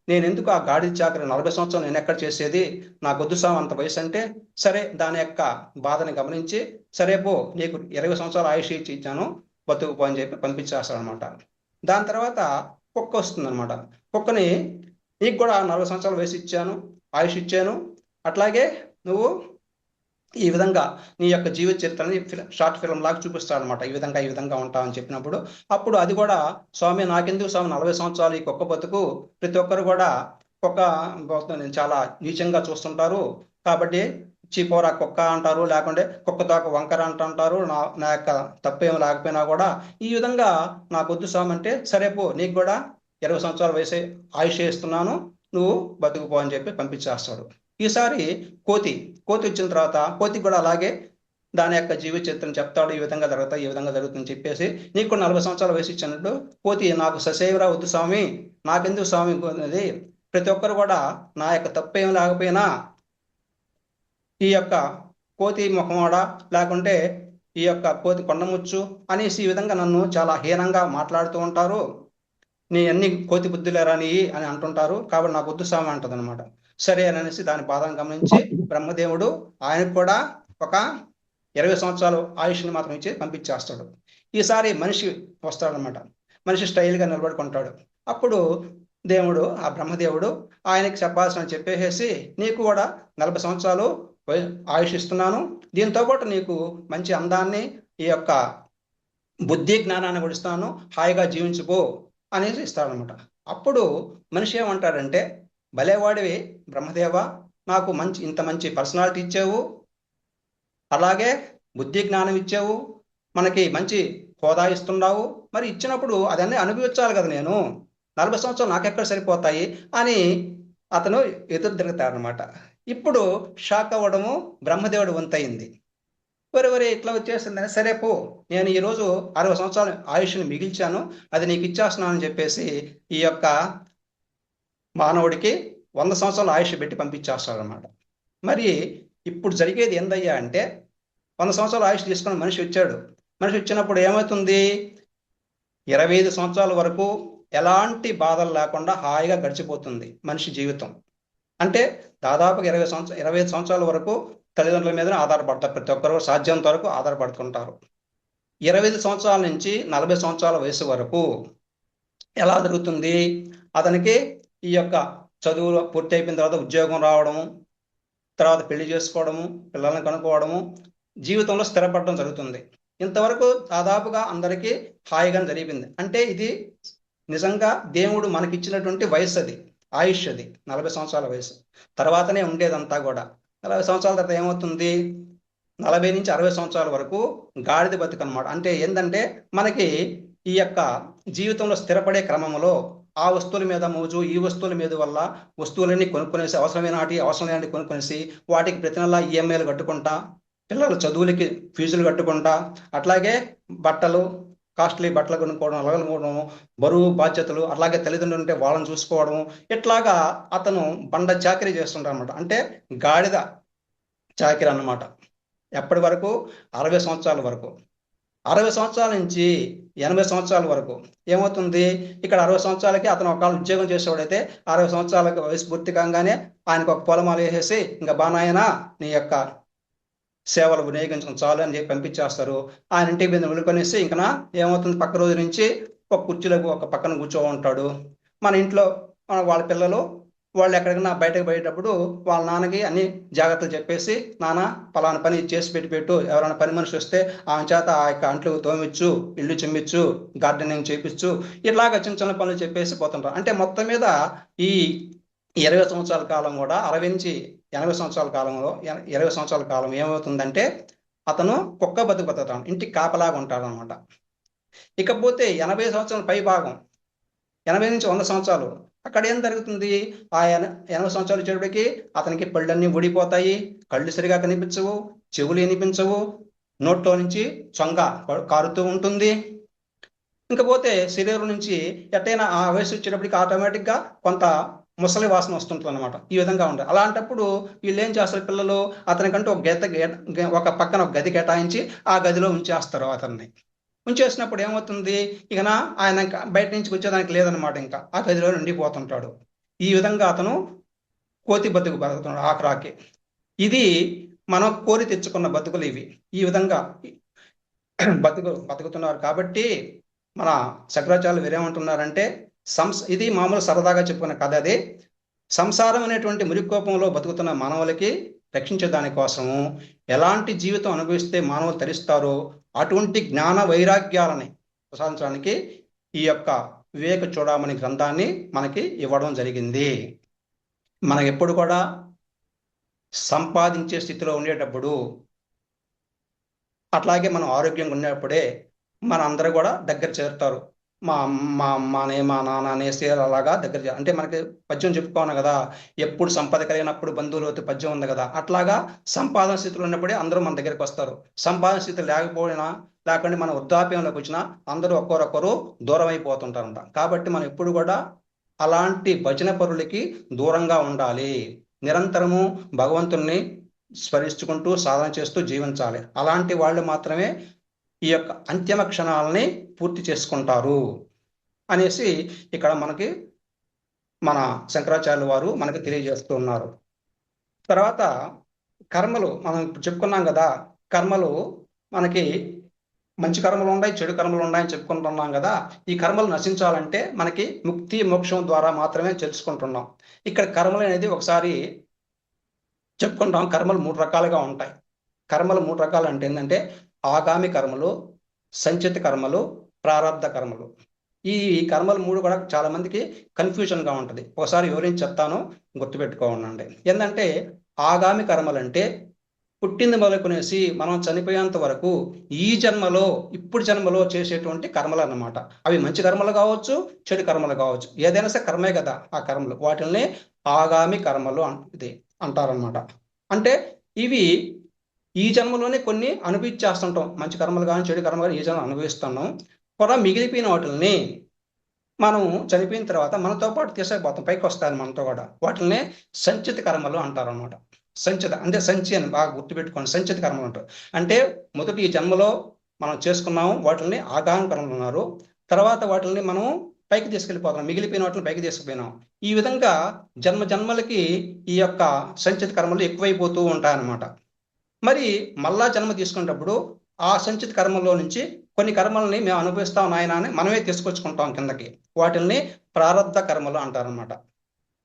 నేను ఎందుకు ఆ గాడిద చాకరి 40 సంవత్సరాలు నేను ఎక్కడ చేసేది, నాకొద్దు స్వామి అంత వయసు అంటే, సరే దాని యొక్క బాధని గమనించి సరే పో నీకు 20 సంవత్సరాలు ఆయుష్ ఇచ్చాను, బతుకుపో అని చెప్పి పంపించేస్తాడనమాట. దాని తర్వాత కుక్క వస్తుందన్నమాట. కుక్కని నీకు కూడా 40 సంవత్సరాల వయసు ఇచ్చాను, ఆయుష్ ఇచ్చాను, అట్లాగే నువ్వు ఈ విధంగా నీ యొక్క జీవిత చరిత్రని షార్ట్ ఫిల్మ్ లాగా చూపిస్తాడు అనమాట. ఈ విధంగా ఉంటామని చెప్పినప్పుడు, అప్పుడు అది కూడా స్వామి నాకెందుకు స్వామి 40 సంవత్సరాలు ఈ కుక్క బతుకు, ప్రతి ఒక్కరు కూడా కుక్క నేను చాలా నీచంగా చూస్తుంటారు, కాబట్టి చీపోరా కుక్క అంటారు, లేకుంటే కుక్క తోక వంకర అంటుంటారు, నా యొక్క తప్పేం లేకపోయినా కూడా ఈ విధంగా నాకు వద్దు స్వామి అంటే, సరే పో నీకు కూడా 20 సంవత్సరాల వయసు ఆయుష్ ఇస్తున్నాను, నువ్వు బతుకుపో అని చెప్పి పంపించేస్తాడు. ఈసారి కోతి కోతి వచ్చిన తర్వాత కోతికి కూడా అలాగే దాని యొక్క జీవిత చరిత్రను చెప్తాడు, ఈ విధంగా జరుగుతాయి, ఈ విధంగా జరుగుతుందని చెప్పేసి నీకు కూడా 40 సంవత్సరాల వయసు ఇచ్చినట్టు కోతి నాకు ససేవరా వద్దు స్వామి, నాకెందుకు స్వామి అనేది, ప్రతి ఒక్కరు కూడా నా యొక్క తప్పేం లేకపోయినా ఈ యొక్క కోతి ముఖమాడ, లేకుంటే ఈ యొక్క కోతి కొండముచ్చు అనేసి ఈ విధంగా నన్ను చాలా హీనంగా మాట్లాడుతూ ఉంటారు, నీ అన్ని కోతి బుద్ధులేరా నీ అని అంటుంటారు, కాబట్టి నాకు వద్దు స్వామి అంటది అనమాట. సరే అని అనేసి దాని బాధను గమనించి బ్రహ్మదేవుడు ఆయనకు కూడా ఒక 20 సంవత్సరాలు ఆయుష్ని మాత్రం ఇచ్చి పంపించేస్తాడు. ఈసారి మనిషి వస్తాడనమాట. మనిషి స్టైల్గా నిలబడుకుంటాడు. అప్పుడు దేవుడు, ఆ బ్రహ్మదేవుడు ఆయనకి చెప్పాల్సిన చెప్పేసి, నీకు కూడా 40 సంవత్సరాలు ఆయుష్ ఇస్తున్నాను, దీంతో పాటు నీకు మంచి అందాన్ని, ఈ యొక్క బుద్ధి జ్ఞానాన్ని కూడా ఇస్తాను, హాయిగా జీవించుకో అనేసి ఇస్తాడనమాట. అప్పుడు మనిషి ఏమంటాడంటే, భలేవాడివి బ్రహ్మదేవ, నాకు ఇంత మంచి పర్సనాలిటీ ఇచ్చావు, అలాగే బుద్ధి జ్ఞానం ఇచ్చావు, మనకి మంచి హోదా ఇస్తున్నావు, మరి ఇచ్చినప్పుడు అదన్నీ అనుభవించాలి కదా, నేను 40 సంవత్సరాలు నాకెక్కడ సరిపోతాయి అని అతను ఎదురు తిరుగుతాడనమాట. ఇప్పుడు షాక్ అవ్వడము బ్రహ్మదేవుడు వంతయింది. వరే ఇట్లా వచ్చేసిందని, సరే పో నేను ఈరోజు 60 సంవత్సరాలు ఆయుష్ని మిగిల్చాను, అది నీకు ఇచ్చేస్తున్నాను అని చెప్పేసి ఈ యొక్క మానవుడికి 100 సంవత్సరాలు ఆయుష్ పెట్టి పంపించేస్తాడు అనమాట. మరి ఇప్పుడు జరిగేది ఏందయ్యా అంటే, 100 సంవత్సరాలు ఆయుష్ తీసుకుని మనిషి వచ్చాడు. మనిషి వచ్చినప్పుడు ఏమవుతుంది, 25 సంవత్సరాల వరకు ఎలాంటి బాధలు లేకుండా హాయిగా గడిచిపోతుంది మనిషి జీవితం. అంటే దాదాపుగా 25 సంవత్సరాల వరకు తల్లిదండ్రుల మీదనే ఆధారపడతారు, ప్రతి ఒక్కరు సాధ్యంత వరకు ఆధారపడుతుంటారు. 25 సంవత్సరాల నుంచి 40 సంవత్సరాల వయసు వరకు ఎలా జరుగుతుంది, అతనికి ఈ యొక్క చదువులు పూర్తి అయిపోయిన తర్వాత ఉద్యోగం రావడము, తర్వాత పెళ్లి చేసుకోవడము, పిల్లల్ని కనుక్కోవడము, జీవితంలో స్థిరపడడం జరుగుతుంది. ఇంతవరకు దాదాపుగా అందరికీ హాయిగా జరిగింది. అంటే ఇది నిజంగా దేవుడు మనకిచ్చినటువంటి వయసు, అది ఆయుష్, అది 40 సంవత్సరాల వయసు. తర్వాతనే ఉండేదంతా కూడా. 40 సంవత్సరాల తర్వాత ఏమవుతుంది, 40 నుంచి 60 సంవత్సరాల వరకు గాడిద బతుకు అనమాట. అంటే ఏంటంటే మనకి ఈ యొక్క జీవితంలో స్థిరపడే క్రమంలో ఆ వస్తువుల మీద మోజు, ఈ వస్తువుల మీద వల్ల వస్తువులన్నీ కొనుక్కునేసి, అవసరం లేని కొనుక్కునేసి, వాటికి ప్రతి నెల ఈఎంఐలు కట్టుకుంటా, పిల్లల చదువులకి ఫీజులు కట్టుకుంటా, అట్లాగే బట్టలు, కాస్ట్లీ బట్టలు కొనుక్కోవడం, అలగలుకోవడం, బరువు బాధ్యతలు, అలాగే తల్లిదండ్రులు ఉంటే వాళ్ళని చూసుకోవడం, ఇట్లాగా అతను బండ చాకరీ చేస్తుంటాడు అనమాట. అంటే గాడిద చాకరీ అన్నమాట. ఎప్పటి వరకు, 60 సంవత్సరాల వరకు. 60 సంవత్సరాల నుంచి 80 సంవత్సరాల వరకు ఏమవుతుంది, ఇక్కడ 60 సంవత్సరాలకి అతను ఒకవేళ ఉద్యోగం చేసేవాడైతే 60 సంవత్సరాలకు వయసు పూర్తి కాగానే ఆయనకు ఒక పొలమాలు వేసేసి, ఇంకా బానాయన నీ యొక్క సేవలు వినియోగించడం చాలు అని చెప్పి పంపించేస్తారు. ఆయన ఇంటికి మీద వెళ్ళుకొనేసి ఇంకా ఏమవుతుంది, పక్క రోజు నుంచి ఒక కుర్చీలకు ఒక పక్కన కూర్చో ఉంటాడు. మన ఇంట్లో వాళ్ళ పిల్లలు వాళ్ళు ఎక్కడికైనా బయటకు పోయేటప్పుడు వాళ్ళ నాన్నకి అన్ని జాగ్రత్తలు చెప్పేసి, నాన్న పలానా పని చేసి పెట్టు, ఎవరైనా పని మనిషి వస్తే ఆమె చేత ఆ యొక్క అంట్లు తోమిచ్చు, ఇల్లు చిమ్మిచ్చు, గార్డెనింగ్ చేపించు, ఇట్లాగా చిన్న చిన్న పనులు చెప్పేసి పోతుంటారు. అంటే మొత్తం మీద ఈ 20 సంవత్సరాల కాలం కూడా 60 నుంచి 80 సంవత్సరాల కాలంలో 20 సంవత్సరాల కాలం ఏమవుతుందంటే అతను కుక్క బతుకుతాడు, ఇంటికి కాపలాగా ఉంటాడు అనమాట. ఇకపోతే 80 సంవత్సరాల పై భాగం, 80 నుంచి 100 సంవత్సరాలు, అక్కడ ఏం జరుగుతుంది, ఆ 80 సంవత్సరాలు వచ్చేటప్పటికి అతనికి పళ్ళన్నీ ఊడిపోతాయి, కళ్ళు సరిగా కనిపించవు, చెవులు వినిపించవు, నోట్లో నుంచి చొంగ కారుతూ ఉంటుంది. ఇంకపోతే శరీరం నుంచి ఎట్టైనా ఆ వయసు వచ్చేటప్పటికి ఆటోమేటిక్గా కొంత ముసలి వాసన వస్తుంటుంది అనమాట. ఈ విధంగా ఉండాలి. అలాంటప్పుడు వీళ్ళు ఏం చేస్తారు, పిల్లలు అతనికంటూ ఒక పక్కన ఒక గది కేటాయించి ఆ గదిలో ఉంచేస్తారు. అతన్ని ఉంచేసినప్పుడు ఏమవుతుంది, ఇక ఆయన బయట నుంచి వచ్చేదానికి లేదనమాట, ఇంకా ఆ గదిలో ఉండిపోతుంటాడు. ఈ విధంగా అతను కోతి బతుకుతున్నాడు ఆఖరాకి. ఇది మనం కోరి తెచ్చుకున్న బతుకులు ఇవి. ఈ విధంగా బతుకుతున్నారు. కాబట్టి మన శంకరాచార్యులు వీరేమంటున్నారంటే, ఇది మామూలు సరదాగా చెప్పుకున్న కథ. అది సంసారం అనేటువంటి మురికోపంలో బతుకుతున్న మానవులకి రక్షించే దానికోసము ఎలాంటి జీవితం అనుభవిస్తే మానవులు తరిస్తారో అటువంటి జ్ఞాన వైరాగ్యాలని ప్రసాదించడానికి ఈ యొక్క వివేక చూడమని గ్రంథాన్ని మనకి ఇవ్వడం జరిగింది. మనం ఎప్పుడు కూడా సంపాదించే స్థితిలో ఉండేటప్పుడు, అట్లాగే మనం ఆరోగ్యంగా ఉన్నప్పుడే మన అందరూ కూడా దగ్గర చేరుతారు. మా మా అమ్మనే మా నాన్న అనేసి అలాగా దగ్గర అంటే మనకి పద్యం చెప్పుకోను కదా, ఎప్పుడు సంపద కలిగినప్పుడు బంధువులు పద్యం ఉంది కదా, అట్లాగా సంపాదన స్థితిలో ఉన్నప్పుడే అందరూ మన దగ్గరికి వస్తారు. సంపాదన స్థితి లేకపోయినా లేకుండా మన వృద్ధాప్యంలోకి వచ్చినా అందరూ ఒక్కొక్కరు దూరం అయిపోతుంటారంట. కాబట్టి మనం ఎప్పుడు కూడా అలాంటి భజన పరులకి దూరంగా ఉండాలి. నిరంతరము భగవంతుణ్ణి స్మరించుకుంటూ సాధన చేస్తూ జీవించాలి. అలాంటి వాళ్ళు మాత్రమే ఈ యొక్క అంతిమ క్షణాలని పూర్తి చేసుకుంటారు అనేసి ఇక్కడ మనకి మన శంకరాచార్యుల వారు మనకి తెలియజేస్తూ ఉన్నారు. తర్వాత కర్మలు మనం ఇప్పుడు చెప్పుకున్నాం కదా, కర్మలు మనకి మంచి కర్మలు ఉన్నాయి, చెడు కర్మలు ఉన్నాయని చెప్పుకుంటున్నాం కదా. ఈ కర్మలు నశించాలంటే మనకి ముక్తి మోక్షం ద్వారా మాత్రమే తెలుసుకుంటున్నాం. ఇక్కడ కర్మలు అనేది ఒకసారి చెప్పుకుంటాం. కర్మలు 3 రకాలుగా ఉంటాయి. కర్మలు 3 రకాలు అంటే ఏంటంటే ఆగామి కర్మలు, సంచిత కర్మలు, ప్రారబ్ధ కర్మలు. ఈ కర్మలు 3 కూడా చాలా మందికి కన్ఫ్యూజన్గా ఉంటుంది. ఒకసారి వివరించి చెప్తాను, గుర్తుపెట్టుకోండి. ఏంటంటే ఆగామి కర్మలు అంటే పుట్టింది మొదలుకొనేసి మనం చనిపోయేంత వరకు ఈ జన్మలో ఇప్పుడు జన్మలో చేసేటువంటి కర్మలు అన్నమాట. అవి మంచి కర్మలు కావచ్చు, చెడు కర్మలు కావచ్చు, ఏదైనా సరే కర్మే కదా ఆ కర్మలు. వాటిని ఆగామి కర్మలు ఇది అంటారనమాట. అంటే ఇవి ఈ జన్మలోనే కొన్ని అనుభవించేస్తుంటాం. మంచి కర్మలు కానీ చెడు కర్మలు కానీ ఈ జన్మ అనుభవిస్తున్నాం కూడా. మిగిలిపోయిన వాటిని మనం చనిపోయిన తర్వాత మనతో పాటు తీసుకుపోతాం, పైకి వస్తాయి మనతో కూడా. వాటిని సంచిత కర్మలు అంటారనమాట. సంచిత అంటే సంచి అని బాగా గుర్తుపెట్టుకోండి. సంచిత కర్మలు అంటారు. అంటే మొదటి ఈ జన్మలో మనం చేసుకున్నాము, వాటిని ఆగామి కర్మలు ఉన్నారు. తర్వాత వాటిని మనం పైకి తీసుకెళ్ళిపోతాం, మిగిలిపోయిన వాటిని పైకి తీసుకుపోయినాం. ఈ విధంగా జన్మ జన్మలకి ఈ యొక్క సంచిత కర్మలు ఎక్కువైపోతూ ఉంటాయన్నమాట. మరి మళ్ళా జన్మ తీసుకునేటప్పుడు ఆ సంచిత కర్మల్లో నుంచి కొన్ని కర్మల్ని మేము అనుభవిస్తాం నాయన అని మనమే తీసుకొచ్చుకుంటాం కిందకి. వాటిల్ని ప్రారబ్ధ కర్మలు అంటారనమాట.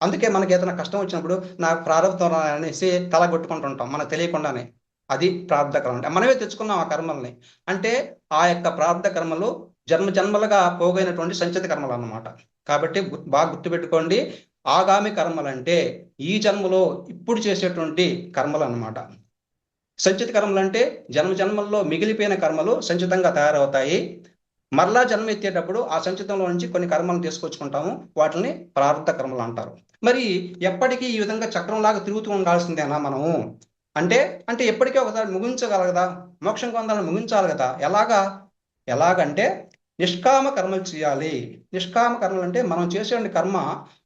అందుకే మనకి ఏదైనా కష్టం వచ్చినప్పుడు నాకు ప్రారంభం అనేసి తల కొట్టుకుంటుంటాం మనకు తెలియకుండానే. అది ప్రారంభ కర్మ అంటే మనమే తెచ్చుకున్నాం ఆ కర్మల్ని. అంటే ఆ యొక్క ప్రారంభ కర్మలు జన్మ జన్మలుగా పోగైనటువంటి సంచిత కర్మలు అన్నమాట. కాబట్టి బాగా గుర్తుపెట్టుకోండి, ఆగామి కర్మలు అంటే ఈ జన్మలో ఇప్పుడు చేసేటువంటి కర్మలు అన్నమాట. సంచిత కర్మలు అంటే జన్మ జన్మల్లో మిగిలిపోయిన కర్మలు సంచితంగా తయారవుతాయి. మరలా జన్మ ఎత్తేటప్పుడు ఆ సంచితంలో నుంచి కొన్ని కర్మలను తీసుకొచ్చుకుంటాము, వాటిని ప్రారంభ కర్మలు అంటారు. మరి ఎప్పటికీ ఈ విధంగా చక్రంలాగా తిరుగుతూ ఉండాల్సిందేనా మనము అంటే అంటే ఎప్పటికీ ఒకసారి ముగించగలగదా? మోక్షం పొందాలని ముగించాలి కదా. ఎలాగంటే నిష్కామ కర్మలు చేయాలి. నిష్కామ కర్మలు అంటే మనం చేసే కర్మ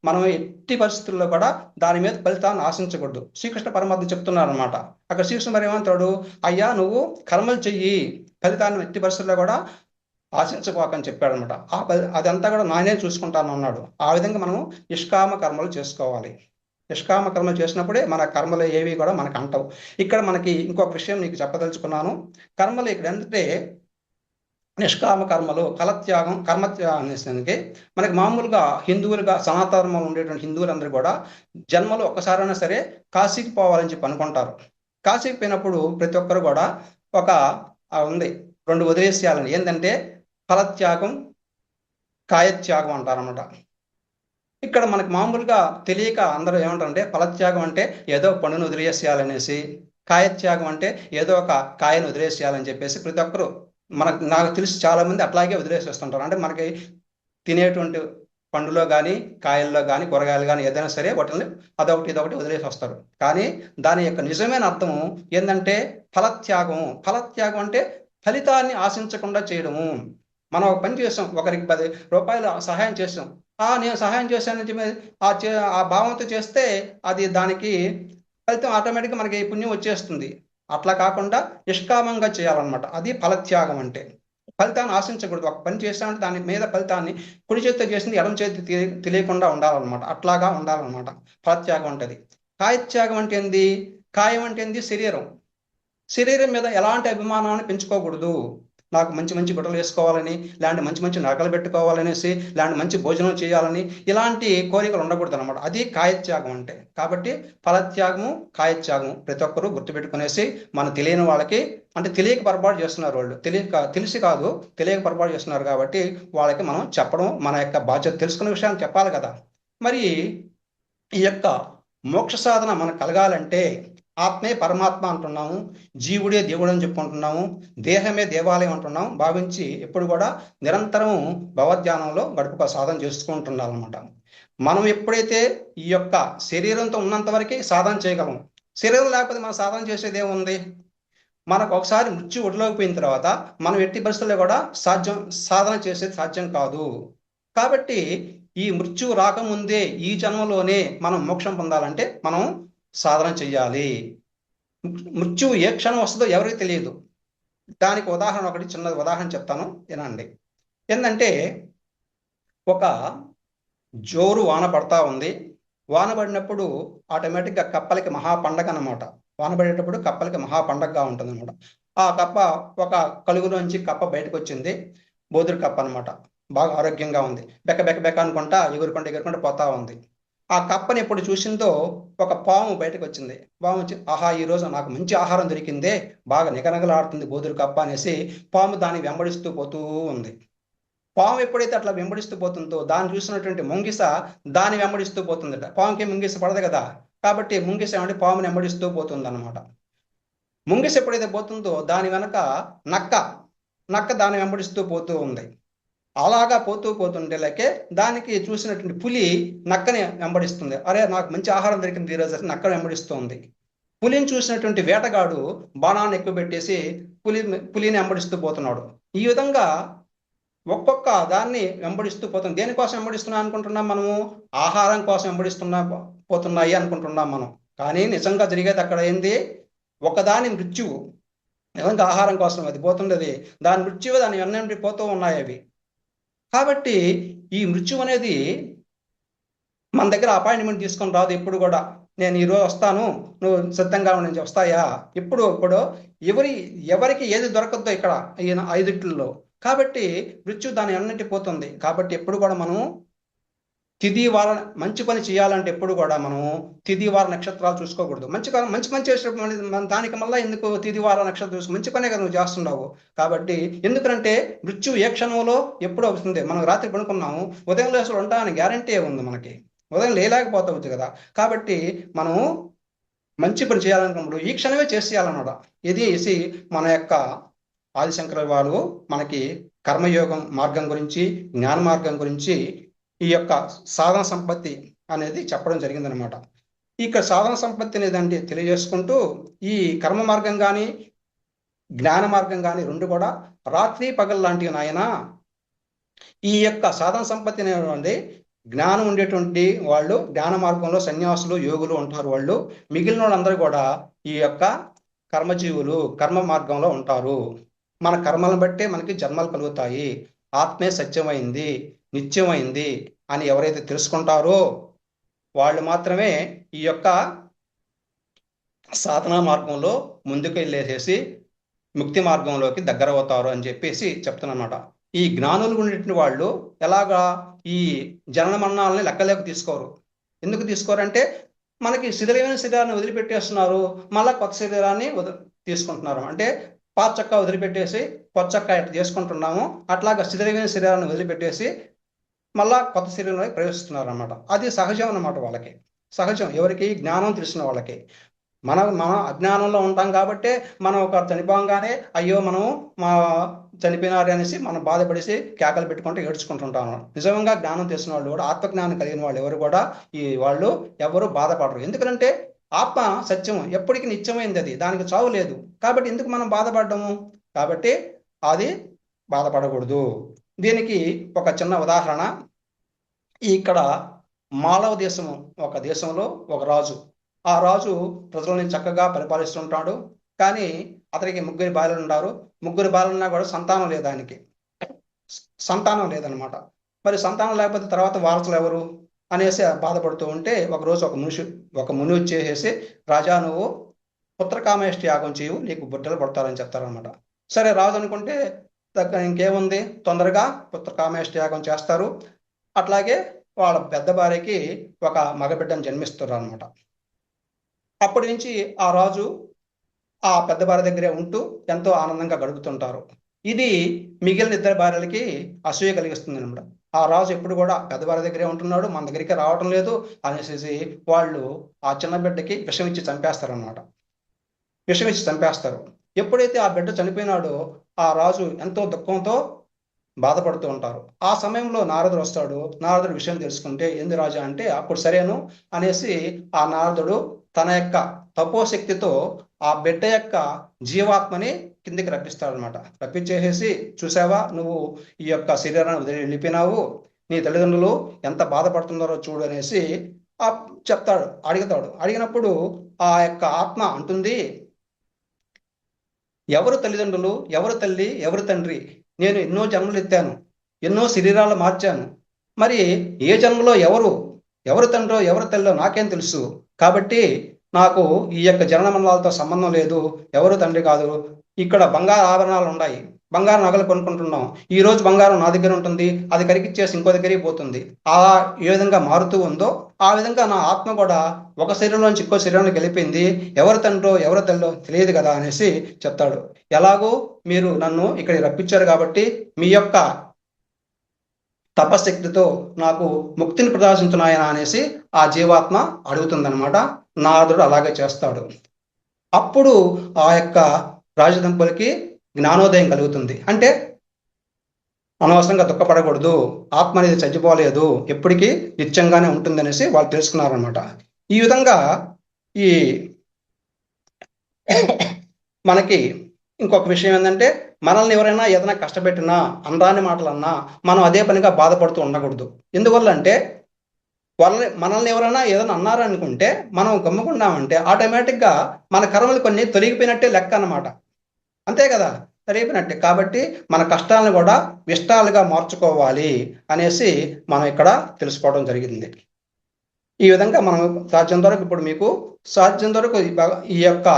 మనం ఎట్టి పరిస్థితుల్లో కూడా దాని మీద ఫలితాన్ని ఆశించకూడదు. శ్రీకృష్ణ పరమాత్మ చెప్తున్నారు అనమాట. అక్కడ శ్రీకృష్ణ మరి ఏమంటాడు, అయ్యా నువ్వు కర్మలు చెయ్యి, ఫలితాన్ని ఎట్టి పరిస్థితుల్లో కూడా ఆశించపోకని చెప్పాడు అనమాట. అదంతా కూడా నానే చూసుకుంటాను అన్నాడు. ఆ విధంగా మనము నిష్కామ కర్మలు చేసుకోవాలి. నిష్కామ కర్మలు చేసినప్పుడే మన కర్మలు ఏవి కూడా మనకు అంటవు. ఇక్కడ మనకి ఇంకొక విషయం నీకు చెప్పదలుచుకున్నాను. కర్మలు ఇక్కడ ఏంటంటే నిష్కామ కర్మలు, కలత్యాగం, కర్మత్యాగం అనేసరికి మనకి మామూలుగా హిందువులుగా సనాతనంలో ఉండేటువంటి హిందువులందరూ కూడా జన్మలో ఒక్కసారైనా సరే కాశీకి పోవాలని చెప్పి అనుకుంటారు. కాశీకి పోయినప్పుడు ప్రతి ఒక్కరు కూడా ఒక ఉంది 2 వదిలేసేయాలని. ఏంటంటే ఫలత్యాగం, కాయత్యాగం అంటారన్నమాట. ఇక్కడ మనకు మామూలుగా తెలియక అందరూ ఏమంటారంటే ఫలత్యాగం అంటే ఏదో పండును వదిలేసేయాలనేసి, కాయత్యాగం అంటే ఏదో ఒక కాయను వదిలేసేయాలని చెప్పేసి ప్రతి ఒక్కరు నాకు తెలిసి చాలా మంది అట్లాగే వదిలేసేస్తుంటారు. అంటే మనకి తినేటువంటి పండులో కానీ కాయల్లో కానీ కూరగాయలు కానీ ఏదైనా సరే వాటిని అదొకటి ఇదొకటి వదిలేసి వస్తారు. కానీ దాని యొక్క నిజమైన అర్థం ఏంటంటే ఫలత్యాగం. ఫలత్యాగం అంటే ఫలితాన్ని ఆశించకుండా చేయడము. మనం ఒక పని చేసాం, ఒకరికి 10 రూపాయలు సహాయం చేసాం, నేను సహాయం చేశానని ఆ భావంతో చేస్తే అది దానికి ఫలితం ఆటోమేటిక్గా మనకి పుణ్యం వచ్చేస్తుంది. అట్లా కాకుండా నిష్కామంగా చేయాలన్నమాట. అది ఫలత్యాగం అంటే. ఫలితాన్ని ఆశించకూడదు. ఒక పని చేస్తామంటే దాని మీద ఫలితాన్ని కుడి చేతితో చేసింది ఎడమ చేతి తెలియకుండా ఉండాలన్నమాట. అట్లాగా ఉండాలన్నమాట ఫలత్యాగం ఉంటుంది. కాయత్యాగం అంటే ఏంది? కాయం అంటే ఏంది? శరీరం. శరీరం మీద ఎలాంటి అభిమానాన్ని పెంచుకోకూడదు. నాకు మంచి మంచి గుడ్డలు వేసుకోవాలని, ఇలాంటి మంచి మంచి నగలు పెట్టుకోవాలనేసి, ఇలాంటి మంచి భోజనం చేయాలని, ఇలాంటి కోరికలు ఉండకూడదు అనమాట. అది కాయత్యాగం అంటే. కాబట్టి ఫలత్యాగము, కాయత్యాగము ప్రతి ఒక్కరూ గుర్తుపెట్టుకునేసి, మన తెలియని వాళ్ళకి, అంటే తెలియక పొరపాటు చేస్తున్నారు వాళ్ళు, తెలిసి కాదు, తెలియక పొరపాటు చేస్తున్నారు కాబట్టి వాళ్ళకి మనం చెప్పడం మన యొక్క బాధ్యత. తెలుసుకున్న విషయాన్ని చెప్పాలి కదా. మరి ఈ యొక్క మోక్ష సాధన మనకు కలగాలంటే ఆత్మే పరమాత్మ అంటున్నాము, జీవుడే దేవుడు అని చెప్పుకుంటున్నాము, దేహమే దేవాలయం అంటున్నాము భావించి ఎప్పుడు కూడా నిరంతరం భగవద్ధ్యానంలో గడుపుక సాధన చేసుకుంటున్నాం అనమాట. మనం ఎప్పుడైతే ఈ యొక్క శరీరంతో ఉన్నంత వరకు సాధన చేయగలం. శరీరం లేకపోతే మనం సాధన చేసేది ఏముంది? మనకు ఒకసారి మృత్యు ఒడిలోకి పోయిన తర్వాత మనం ఎట్టి పరిస్థితుల్లో కూడా సాధన చేసేది సాధ్యం కాదు. కాబట్టి ఈ మృత్యువు రాకముందే ఈ జన్మలోనే మనం మోక్షం పొందాలంటే మనం సాధన చెయ్యాలి. మృత్యువు ఏ క్షణం వస్తుందో ఎవరికి తెలియదు. దానికి ఉదాహరణ ఒకటి చిన్న ఉదాహరణ చెప్తాను, వినండి. ఏంటంటే ఒక జోరు వాన పడతా ఉంది. వాన పడినప్పుడు ఆటోమేటిక్గా కప్పలకి మహా పండగ అనమాట. వాన పడేటప్పుడు కప్పలకి మహా పండగగా ఉంటుంది అనమాట. ఆ కప్ప ఒక కలుగులోంచి కప్ప బయటకు వచ్చింది. బోధుడు కప్ప అనమాట. బాగా ఆరోగ్యంగా ఉంది. బెక్క బెక్క బెక్క అనుకుంటా ఎగురుకుంటూ పోతా ఉంది. ఆ కప్పని ఎప్పుడు చూసిందో ఒక పాము బయటకు వచ్చింది. పాము వచ్చి, ఆహా, ఈరోజు నాకు మంచి ఆహారం దొరికిందే, బాగా నిగనగలాడుతుంది బోధుడు కప్ప అనేసి పాము దాన్ని వెంబడిస్తూ పోతూ ఉంది. పాము ఎప్పుడైతే అట్లా వెంబడిస్తూ పోతుందో దాన్ని చూసినటువంటి ముంగిస దాన్ని వెంబడిస్తూ పోతుందట. పాముకి ముంగిస పడదు కదా, కాబట్టి ముంగిస ఏమంటే పాముని వెంబడిస్తూ పోతుంది అనమాట. ముంగిస ఎప్పుడైతే పోతుందో దాని వెనక నక్క దాన్ని వెంబడిస్తూ పోతూ ఉంది. అలాగా పోతూ పోతుండేలాకే దానికి చూసినటువంటి పులి నక్కని వెంబడిస్తుంది. అరే, నాకు మంచి ఆహారం దొరికింది ఈరోజు, నక్కని వెంబడిస్తుంది. పులిని చూసినటువంటి వేటగాడు బాణాన్ని ఎక్కువ పెట్టేసి పులిని వెంబడిస్తూ పోతున్నాడు. ఈ విధంగా ఒక్కొక్క దాన్ని వెంబడిస్తూ పోతుంది. దేనికోసం వెంబడిస్తున్నా అనుకుంటున్నాం మనము? ఆహారం కోసం పోతున్నాయి అనుకుంటున్నాం మనం. కానీ నిజంగా జరిగేది అక్కడ ఏంది? ఒకదాని మృత్యువు. నిజంగా ఆహారం కోసం అది పోతుండేది, దాని మృత్యువు దాని వెన్నంటి పోతూ ఉన్నాయి అవి. కాబట్టి ఈ మృత్యు అనేది మన దగ్గర అపాయింట్మెంట్ తీసుకొని రాదు ఎప్పుడు కూడా. నేను ఈరోజు వస్తాను, నువ్వు సిద్ధంగా నుంచి వస్తాయా? ఇప్పుడు ఎవరికి ఏది దొరకద్దో ఇక్కడ ఈ 5 కాబట్టి మృత్యు దాని అన్నింటి పోతుంది. కాబట్టి ఎప్పుడు కూడా మనము తిథి వార మంచి పని చేయాలంటే ఎప్పుడు కూడా మనం తిథి వార నక్షత్రాలు చూసుకోకూడదు. మంచి పని చేసేటప్పుడు దానికి మళ్ళీ ఎందుకు తిథి వార నక్షత్రం చూసుకో? మంచి పనే కదా నువ్వు చేస్తున్నావు. కాబట్టి ఎందుకంటే మృత్యు ఏ క్షణంలో ఎప్పుడు వస్తుంది. మనం రాత్రి పడుకున్నాము, ఉదయం లేసులు ఉంటామని గ్యారంటీ ఉంది మనకి. ఉదయం లేకపోతావచ్చు కదా. కాబట్టి మనం మంచి పని చేయాలనుకున్నప్పుడు ఈ క్షణమే చేసేయాలన్నమాట. ఇది మన యొక్క ఆదిశంకర వారు మనకి కర్మయోగం మార్గం గురించి, జ్ఞాన మార్గం గురించి, ఈ యొక్క సాధన సంపత్తి అనేది చెప్పడం జరిగిందనమాట. ఇక్కడ సాధన సంపత్తి అనేది తెలియజేసుకుంటూ ఈ కర్మ మార్గం కానీ జ్ఞాన మార్గం కానీ రెండు కూడా రాత్రి పగలు లాంటివి నాయన. ఈ యొక్క సాధన సంపత్తి అనేటువంటి జ్ఞానం ఉండేటువంటి వాళ్ళు జ్ఞాన మార్గంలో సన్యాసులు, యోగులు ఉంటారు. వాళ్ళు మిగిలిన వాళ్ళందరూ కూడా ఈ యొక్క కర్మజీవులు, కర్మ మార్గంలో ఉంటారు. మన కర్మలను బట్టే మనకి జన్మలు కలుగుతాయి. ఆత్మే సత్యమైంది, నిత్యమైంది అని ఎవరైతే తెలుసుకుంటారో వాళ్ళు మాత్రమే ఈ యొక్క సాధనా మార్గంలో ముందుకు వెళ్ళేసేసి ముక్తి మార్గంలోకి దగ్గర అవుతారు అని చెప్పేసి చెప్తున్నమాట. ఈ జ్ఞానులు ఉండేటువంటి వాళ్ళు ఎలాగా ఈ జనన మరణాలని లెక్కలోకి తీసుకోరు. ఎందుకు తీసుకోరంటే మనకి శిథిలమైన శరీరాన్ని వదిలిపెట్టేస్తున్నారు, మళ్ళీ కొత్త శరీరాన్ని తీసుకుంటున్నారు. అంటే పాత చక్క వదిలిపెట్టేసి కొత్త చక్క ఎట్లా చేసుకుంటున్నాము అట్లాగా శిథిలమైన శరీరాన్ని వదిలిపెట్టేసి మళ్ళా కొత్త శరీరంలోకి ప్రవేశిస్తున్నారు అనమాట. అది సహజం అన్నమాట. వాళ్ళకి సహజం. ఎవరికి? జ్ఞానం తెలిసిన వాళ్ళకి. మనం అజ్ఞానంలో ఉంటాం కాబట్టి మనం ఒక చనిపోగానే అయ్యో మనం మా చనిపోయినారు అనేసి మనం బాధపడేసి కేకలు పెట్టుకుంటూ ఏడ్చుకుంటుంటాం. నిజంగా జ్ఞానం తెలిసిన వాళ్ళు కూడా, ఆత్మజ్ఞానం కలిగిన వాళ్ళు ఎవరు కూడా వాళ్ళు ఎవరు బాధపడరు. ఎందుకంటే ఆత్మ సత్యం, ఎప్పటికీ నిత్యమైంది, అది దానికి చావు లేదు. కాబట్టి ఎందుకు మనం బాధపడ్డాము? కాబట్టి అది బాధపడకూడదు. దీనికి ఒక చిన్న ఉదాహరణ. ఇక్కడ మాలవ దేశము, ఒక దేశంలో ఒక రాజు. ఆ రాజు ప్రజలని చక్కగా పరిపాలిస్తుంటాడు. కానీ అతనికి 3 భార్యలు ఉన్నారు. 3 భార్యలున్నా కూడా సంతానం లేదు. ఆయనకి సంతానం లేదనమాట. మరి సంతానం లేకపోతే తర్వాత వారసులు ఎవరు అనేసి బాధపడుతూ ఉంటే ఒకరోజు ఒక ముని వచ్చేసేసి, రాజా నువ్వు పుత్రకామేష్టి యాగం చేయు, నీకు బిడ్డలు పడతారని చెప్తారనమాట. సరే రాజు అనుకుంటే ఇంకేముంది, తొందరగా పుత్ర కామేష్టి చేస్తారు. అట్లాగే వాళ్ళ పెద్ద భార్యకి ఒక మగబిడ్డను జన్మిస్తారు అనమాట. అప్పటి నుంచి ఆ రాజు ఆ పెద్ద భార్య దగ్గరే ఉంటూ ఎంతో ఆనందంగా గడుపుతుంటారు. ఇది మిగిలిన ఇద్దరు భార్యలకి అసూయ కలిగిస్తుంది అనమాట. ఆ రాజు ఎప్పుడు కూడా పెద్ద భార్య దగ్గరే ఉంటున్నాడు, మన దగ్గరికి రావటం లేదు అనేసి వాళ్ళు ఆ చిన్న బిడ్డకి విషం ఇచ్చి చంపేస్తారనమాట. విషం ఇచ్చి చంపేస్తారు. ఎప్పుడైతే ఆ బిడ్డ చనిపోయినాడో ఆ రాజు ఎంతో దుఃఖంతో బాధపడుతూ ఉంటారు. ఆ సమయంలో నారదుడు వస్తాడు. నారదుడు విషయం తెలుసుకుంటే, ఏంది రాజా అంటే, అప్పుడు సరేను అనేసి ఆ నారదుడు తన యొక్క తపోశక్తితో ఆ బిడ్డ యొక్క జీవాత్మని కిందికి రప్పిస్తాడనమాట. రప్పించేసేసి, చూసావా నువ్వు ఈ యొక్క శరీరాన్ని వదిలి వెళ్ళిపోయినావు, నీ తల్లిదండ్రులు ఎంత బాధపడుతున్నారో చూడు అనేసి చెప్తాడు, అడుగుతాడు. అడిగినప్పుడు ఆ యొక్క ఆత్మ అంటుంది, ఎవరు తల్లిదండ్రులు, ఎవరు తల్లి, ఎవరు తండ్రి, నేను ఎన్నో జన్మలు ఎత్తాను, ఎన్నో శరీరాలు మార్చాను, మరి ఏ జన్మలో ఎవరు తండ్రో ఎవరు తల్లిలో నాకేం తెలుసు, కాబట్టి నాకు ఈ యొక్క జనన మండలాలతో సంబంధం లేదు, ఎవరు తండ్రి కాదు, ఇక్కడ బంగారు ఆభరణాలు ఉన్నాయి, బంగారు నగలు కొనుక్కుంటున్నాం, ఈ రోజు బంగారం నా దగ్గర ఉంటుంది, అది కరిగిచ్చేసి ఇంకో దగ్గరికి పోతుంది, ఆ ఏ విధంగా మారుతూ ఉందో ఆ విధంగా నా ఆత్మ కూడా ఒక శరీరంలోంచి ఇంకో శరీరంలోకి వెళ్ళిపోయింది, ఎవరు తండ్రో ఎవరు తల్లో తెలియదు కదా అనేసి చెప్తాడు. ఎలాగో మీరు నన్ను ఇక్కడికి రప్పించారు కాబట్టి మీ యొక్క తపశక్తితో నాకు ముక్తిని ప్రదర్శించున్నాయన అనేసి ఆ జీవాత్మ అడుగుతుందనమాట. నారదుడు అలాగే చేస్తాడు. అప్పుడు ఆ యొక్క రాజదంపతులకి జ్ఞానోదయం కలుగుతుంది. అంటే అనవసరంగా దుఃఖపడకూడదు, ఆత్మ అనేది చచ్చిపోలేదు, ఎప్పటికీ నిత్యంగానే ఉంటుంది అనేసి వాళ్ళు తెలుసుకున్నారనమాట. ఈ విధంగా ఈ మనకి ఇంకొక విషయం ఏంటంటే, మనల్ని ఎవరైనా ఏదైనా కష్టపెట్టినా, అనరాని మాటలన్నా మనం అదే పనిగా బాధపడుతూ ఉండకూడదు. ఎందువల్ల అంటే, మనల్ని ఎవరైనా ఏదైనా అన్నారనుకుంటే మనం గమ్ముకున్నామంటే ఆటోమేటిక్గా మన కర్మలు కొన్ని తొలగిపోయినట్టే లెక్క అన్నమాట. అంతే కదా, తొలగిపోయినట్టే. కాబట్టి మన కష్టాలను కూడా ఇష్టాలుగా మార్చుకోవాలి అనేసి మనం ఇక్కడ తెలుసుకోవడం జరిగింది. ఈ విధంగా మనం సాధ్యంత వరకు ఇప్పుడు మీకు సాధ్యంత వరకు ఈ యొక్క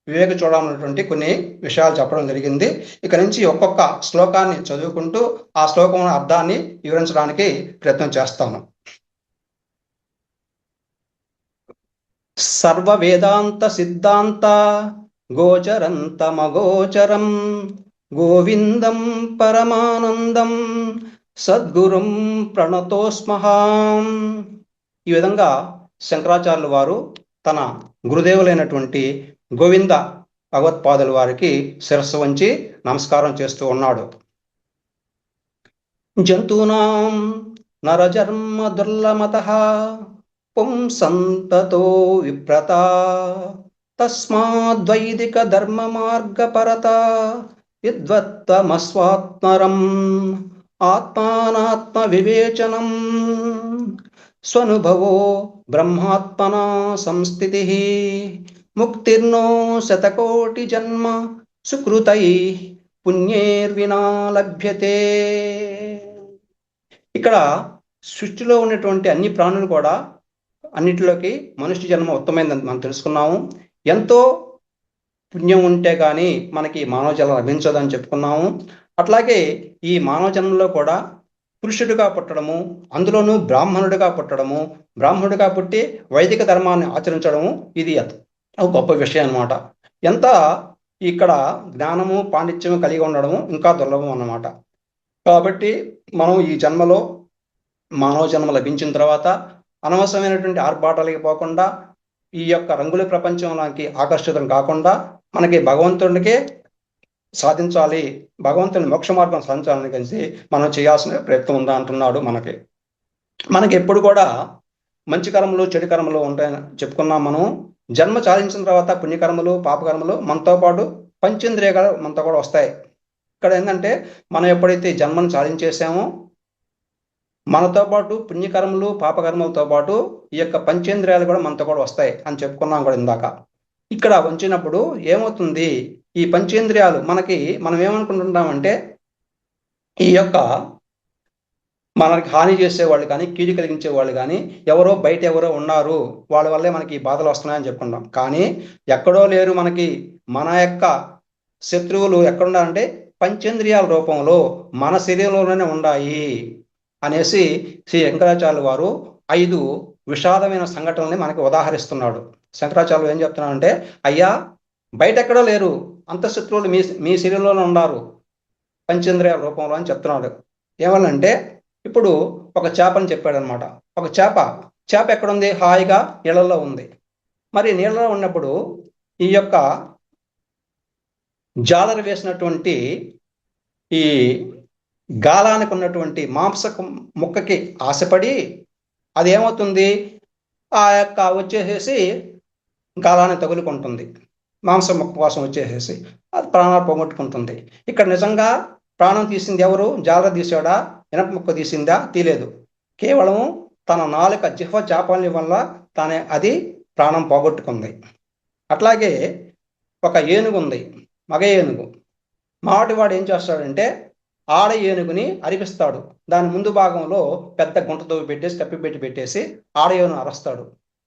వివేక చూడమైనటువంటి కొన్ని విషయాలు చెప్పడం జరిగింది. ఇక నుంచి ఒక్కొక్క శ్లోకాన్ని చదువుకుంటూ ఆ శ్లోకం అర్థాన్ని వివరించడానికి ప్రయత్నం చేస్తాను. సర్వ వేదాంత సిద్ధాంత గోచరంతమగోచరం గోవిందం పరమానందం సద్గురుం ప్రణతోస్మహాం. ఈ విధంగా శంకరాచార్యుల వారు తన గురుదేవులైనటువంటి గోవింద భగవత్పాదుల వారికి శిరస్సు వంచి నమస్కారం చేస్తూ ఉన్నాడు. జంతూనాం నరజన్మ దుర్లమతః పుంసంతతో విప్రత తస్మాద్వైదిక ధర్మ మార్గ పరత విద్వత్తమస్వాత్మరం ఆత్మానాత్మ వివేచనం స్వనుభవో బ్రహ్మాత్మనా సంస్థితి ముక్తిర్నో శతకోటి జన్మ సుకృతై పుణ్యేర్వినా లభ్యతే. ఇక్కడ సృష్టిలో ఉన్నటువంటి అన్ని ప్రాణులు కూడా అన్నిటిలోకి మనుష్య జన్మ ఉత్తమైందని మనం తెలుసుకున్నాము. ఎంతో పుణ్యం ఉంటే కానీ మనకి మానవ జన్మ లభించదని చెప్పుకున్నాము. అట్లాగే ఈ మానవ జన్మలో కూడా పురుషుడిగా పుట్టడము, అందులోనూ బ్రాహ్మణుడిగా పుట్టడము, బ్రాహ్మణుడిగా పుట్టి వైదిక ధర్మాన్ని ఆచరించడము, ఇది ఒక గొప్ప విషయం అన్నమాట. ఎంత ఇక్కడ జ్ఞానము పాండిత్యము కలిగి ఉండడము ఇంకా దుర్లభం అన్నమాట. కాబట్టి మనం ఈ జన్మలో మానవ జన్మ లభించిన తర్వాత అనవసరమైనటువంటి ఆర్భాటాలకి పోకుండా, ఈ యొక్క రంగుల ప్రపంచంలోకి ఆకర్షితం కాకుండా మనకి భగవంతుడికే సాధించాలి, భగవంతుని మోక్ష మార్గం సాధించాలని కలిసి మనం చేయాల్సిన ప్రయత్నం ఉందా అంటున్నాడు. మనకి ఎప్పుడు కూడా మంచి కర్మలు చెడు కర్మలు ఉంటాయని చెప్పుకున్నాం. మనం జన్మ చాలించిన తర్వాత పుణ్యకర్మలు పాపకర్మలు మనతో పాటు పంచేంద్రియాలు మనతో కూడా వస్తాయి. ఇక్కడ ఏంటంటే, మనం ఎప్పుడైతే జన్మను చాలించేసామో మనతో పాటు పుణ్యకర్మలు పాపకర్మలతో పాటు ఈ యొక్క పంచేంద్రియాలు కూడా మనతో కూడా వస్తాయి అని చెప్పుకున్నాం కూడా ఇందాక. ఇక్కడ వంచినప్పుడు ఏమవుతుంది, ఈ పంచేంద్రియాలు మనం ఏమనుకుంటుంటామంటే, ఈ యొక్క మనకి హాని చేసేవాళ్ళు కానీ కీడు కలిగించే వాళ్ళు కానీ బయట ఎవరో ఉన్నారు, వాళ్ళ వల్లే మనకి బాధలు వస్తున్నాయని చెప్పుకుంటాం. కానీ ఎక్కడో లేరు, మన యొక్క శత్రువులు ఎక్కడున్నారంటే పంచేంద్రియాల రూపంలో మన శరీరంలోనే ఉన్నాయి అనేసి శ్రీ శంకరాచార్యుల వారు 5 విషాదమైన సంఘటనల్ని మనకి ఉదాహరిస్తున్నాడు. శంకరాచార్యులు ఏం చెప్తున్నాడంటే, అయ్యా బయట ఎక్కడో లేరు, అంతఃశత్రువులు మీ మీ శరీరంలోనే ఉన్నారు పంచేంద్రియాల రూపంలో అని చెప్తున్నాడు. ఏమనంటే ఇప్పుడు ఒక చేపని చెప్పాడనమాట. ఒక చేప ఎక్కడుంది? హాయిగా నీళ్ళల్లో ఉంది. మరి నీళ్ళలో ఉన్నప్పుడు ఈ యొక్క జాలరు వేసినటువంటి ఈ గాలానికి ఉన్నటువంటి మాంసకు ముక్కకి ఆశపడి అది ఏమవుతుంది, ఆ యొక్క వచ్చేసేసి గాలాన్ని తగులుకుంటుంది. మాంసం ముక్క కోసం వచ్చేసేసి అది ప్రాణాలు పోగొట్టుకుంటుంది. ఇక్కడ నిజంగా ప్రాణం తీసింది ఎవరు? జాలర తీసాడా? ఇనప ముక్క తీసిందా? తీలేదు. కేవలం తన నాలుక జిహ్వ చాపల్ని వల్ల అది ప్రాణం పోగొట్టుకుంది. అట్లాగే ఒక ఏనుగు ఉంది, మగ ఏనుగు. మాటివాడు ఏం చేస్తాడంటే ఆడ ఏనుగుని అరిపిస్తాడు. దాని ముందు భాగంలో పెద్ద గుంటతో పెట్టేసి ఆడ ఏనుగు అరస్తాడు.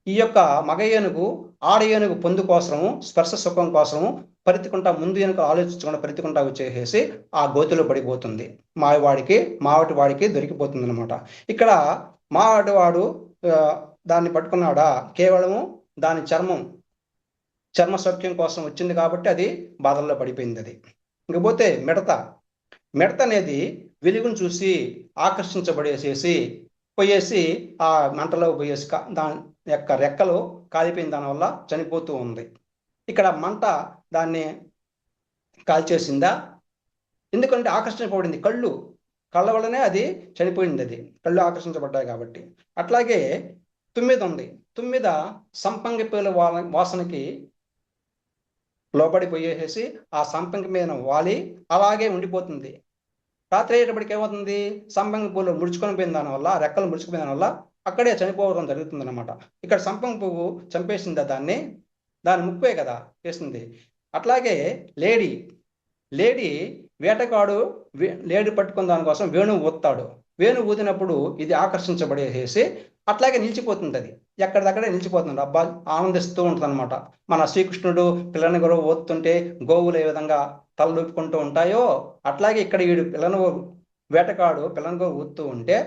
ఈ యొక్క మగ ఏనుగు ఆడ ఏనుగు పొందు కోసము, స్పర్శ సుఖం కోసము పరితికుంటా, ముందు ఏనుగు ఆలోచించకుండా పరితికుంటా వచ్చేసేసి ఆ గోతిలో పడిపోతుంది. మావటి వాడికి దొరికిపోతుంది అనమాట. ఇక్కడ మావటి వాడు దాన్ని పట్టుకున్నాడా? కేవలము దాని చర్మ సౌఖ్యం కోసం వచ్చింది కాబట్టి అది బాధల్లో పడిపోయింది. అది ఇంకపోతే మిడత అనేది వెలుగును చూసి ఆకర్షించబడేసేసి పోయేసి ఆ మంటలో పోయేసి దాని యొక్క రెక్కలు కాలిపోయిన దానివల్ల చనిపోతూ ఉంది. ఇక్కడ మంట దాన్ని కాల్చేసిందా? ఎందుకంటే ఆకర్షించబడింది. కళ్ళ వల్లనే అది చనిపోయింది. అది కళ్ళు ఆకర్షించబడ్డాయి కాబట్టి. అట్లాగే తుమ్మిద ఉంది. తుమ్మిద సంపంగి పూల వాసనకి లోబడిపోయేసేసి ఆ సంపంగి మీద వాలి అలాగే ఉండిపోతుంది. రాత్రి అయ్యేటప్పటికి ఏమవుతుంది? సంపంగి పువ్వులు ముడుచుకొని పోయిన దానివల్ల, రెక్కలు ముడుచుకుపోయిన దానివల్ల అక్కడే చనిపోవడం జరుగుతుంది అనమాట. ఇక్కడ సంపంగి పువ్వు చంపేసిందా దాని ముప్పే కదా చేసింది. అట్లాగే లేడీ వేటగాడు లేడీ పట్టుకున్న దానికోసం వేణువు ఊతాడు. వేణువు ఊదినప్పుడు ఇది ఆకర్షించబడేసేసి అట్లాగే నిలిచిపోతుంది. అది ఎక్కడిదక్కడే నిలిచిపోతుంది. అబ్బా ఆనందిస్తూ ఉంటుంది అనమాట. మన శ్రీకృష్ణుడు పిల్లని గొరవ ఊతుంటే గోవులు ఏ విధంగా తలలుపుకుంటూ ఉంటాయో అట్లాగే ఇక్కడ వీడు వేటగాడు పిల్లని గొరవ ఊతూ ఉంటే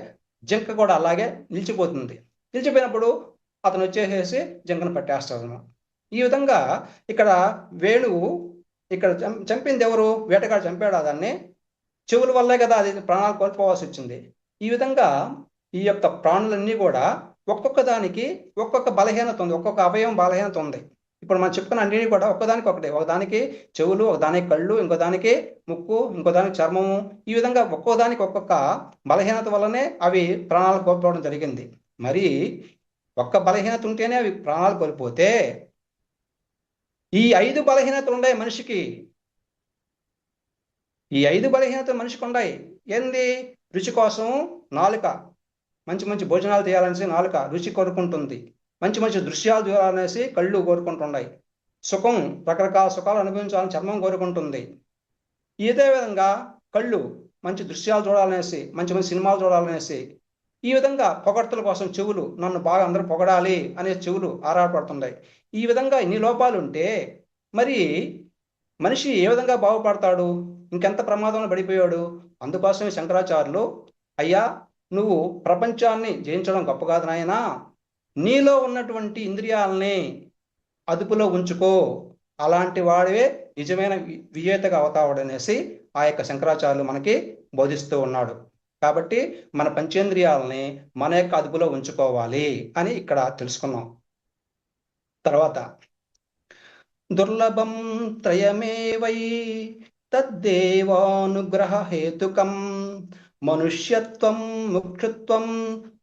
జింక కూడా అలాగే నిలిచిపోతుంది. నిలిచిపోయినప్పుడు అతను వచ్చేసేసి జింకను పట్టేస్తాడు. ఈ విధంగా ఇక్కడ వేణువు ఇక్కడ చంపింది ఎవరు? వేటగాడు చంపాడు. దాన్ని చెవుల వల్లే కదా అది ప్రాణాలు కోల్పోవాల్సి వచ్చింది. ఈ విధంగా ఈ యొక్క ప్రాణులన్నీ కూడా ఒక్కొక్క దానికి ఒక్కొక్క బలహీనత ఉంది, ఒక్కొక్క అవయవం బలహీనత ఉంది. ఇప్పుడు మనం చెప్పుకున్న అన్నిటి కూడా ఒకదానికి చెవులు, ఒకదానికి కళ్ళు, ఇంకో దానికి ముక్కు, ఇంకో దానికి చర్మము. ఈ విధంగా ఒక్కో దానికి ఒక్కొక్క బలహీనత వల్లనే అవి ప్రాణాలు కోల్పోవడం జరిగింది. మరి ఒక్క బలహీనత ఉంటేనే అవి ప్రాణాలు కోల్పోతే ఈ 5 బలహీనతలు ఉన్నాయి మనిషికి. ఈ 5 బలహీనతలు మనిషికి ఉన్నాయి. ఏంది? రుచి కోసం నాలుక, మంచి భోజనాలు చేయాలనేసి నాలుక రుచి కోరుకుంటుంది. మంచి దృశ్యాలు చూడాలనేసి కళ్ళు కోరుకుంటున్నాయి. సుఖం, రకరకాల సుఖాలు అనుభవించాలని చర్మం కోరుకుంటుంది. ఇదే విధంగా కళ్ళు మంచి దృశ్యాలు చూడాలనేసి, మంచి సినిమాలు చూడాలనేసి, ఈ విధంగా పొగడ్తల కోసం చెవులు, నన్ను బాగా అందరూ పొగడాలి అనే చెవులు ఆరాటపడుతున్నాయి. ఈ విధంగా ఇన్ని లోపాలు ఉంటే మరి మనిషి ఏ విధంగా బాగుపడతాడు? ఇంకెంత ప్రమాదంలో పడిపోయాడు? అందుకోసమే శంకరాచార్యులు, అయ్యా నువ్వు ప్రపంచాన్ని జయించడం గొప్ప కాదు నాయనా, నీలో ఉన్నటువంటి ఇంద్రియాలని అదుపులో ఉంచుకో, అలాంటి వాడివే నిజమైన విజేతగా అవుతావాడనేసి ఆ యొక్క శంకరాచార్యులు మనకి బోధిస్తూ ఉన్నాడు. కాబట్టి మన పంచేంద్రియాలని మన యొక్క అదుపులో ఉంచుకోవాలి అని ఇక్కడ తెలుసుకున్నాం. తర్వాత దుర్లభం త్రయమేవై తద్దేవానుగ్రహ హేతుకం మనుష్యత్వం ముక్షుత్వం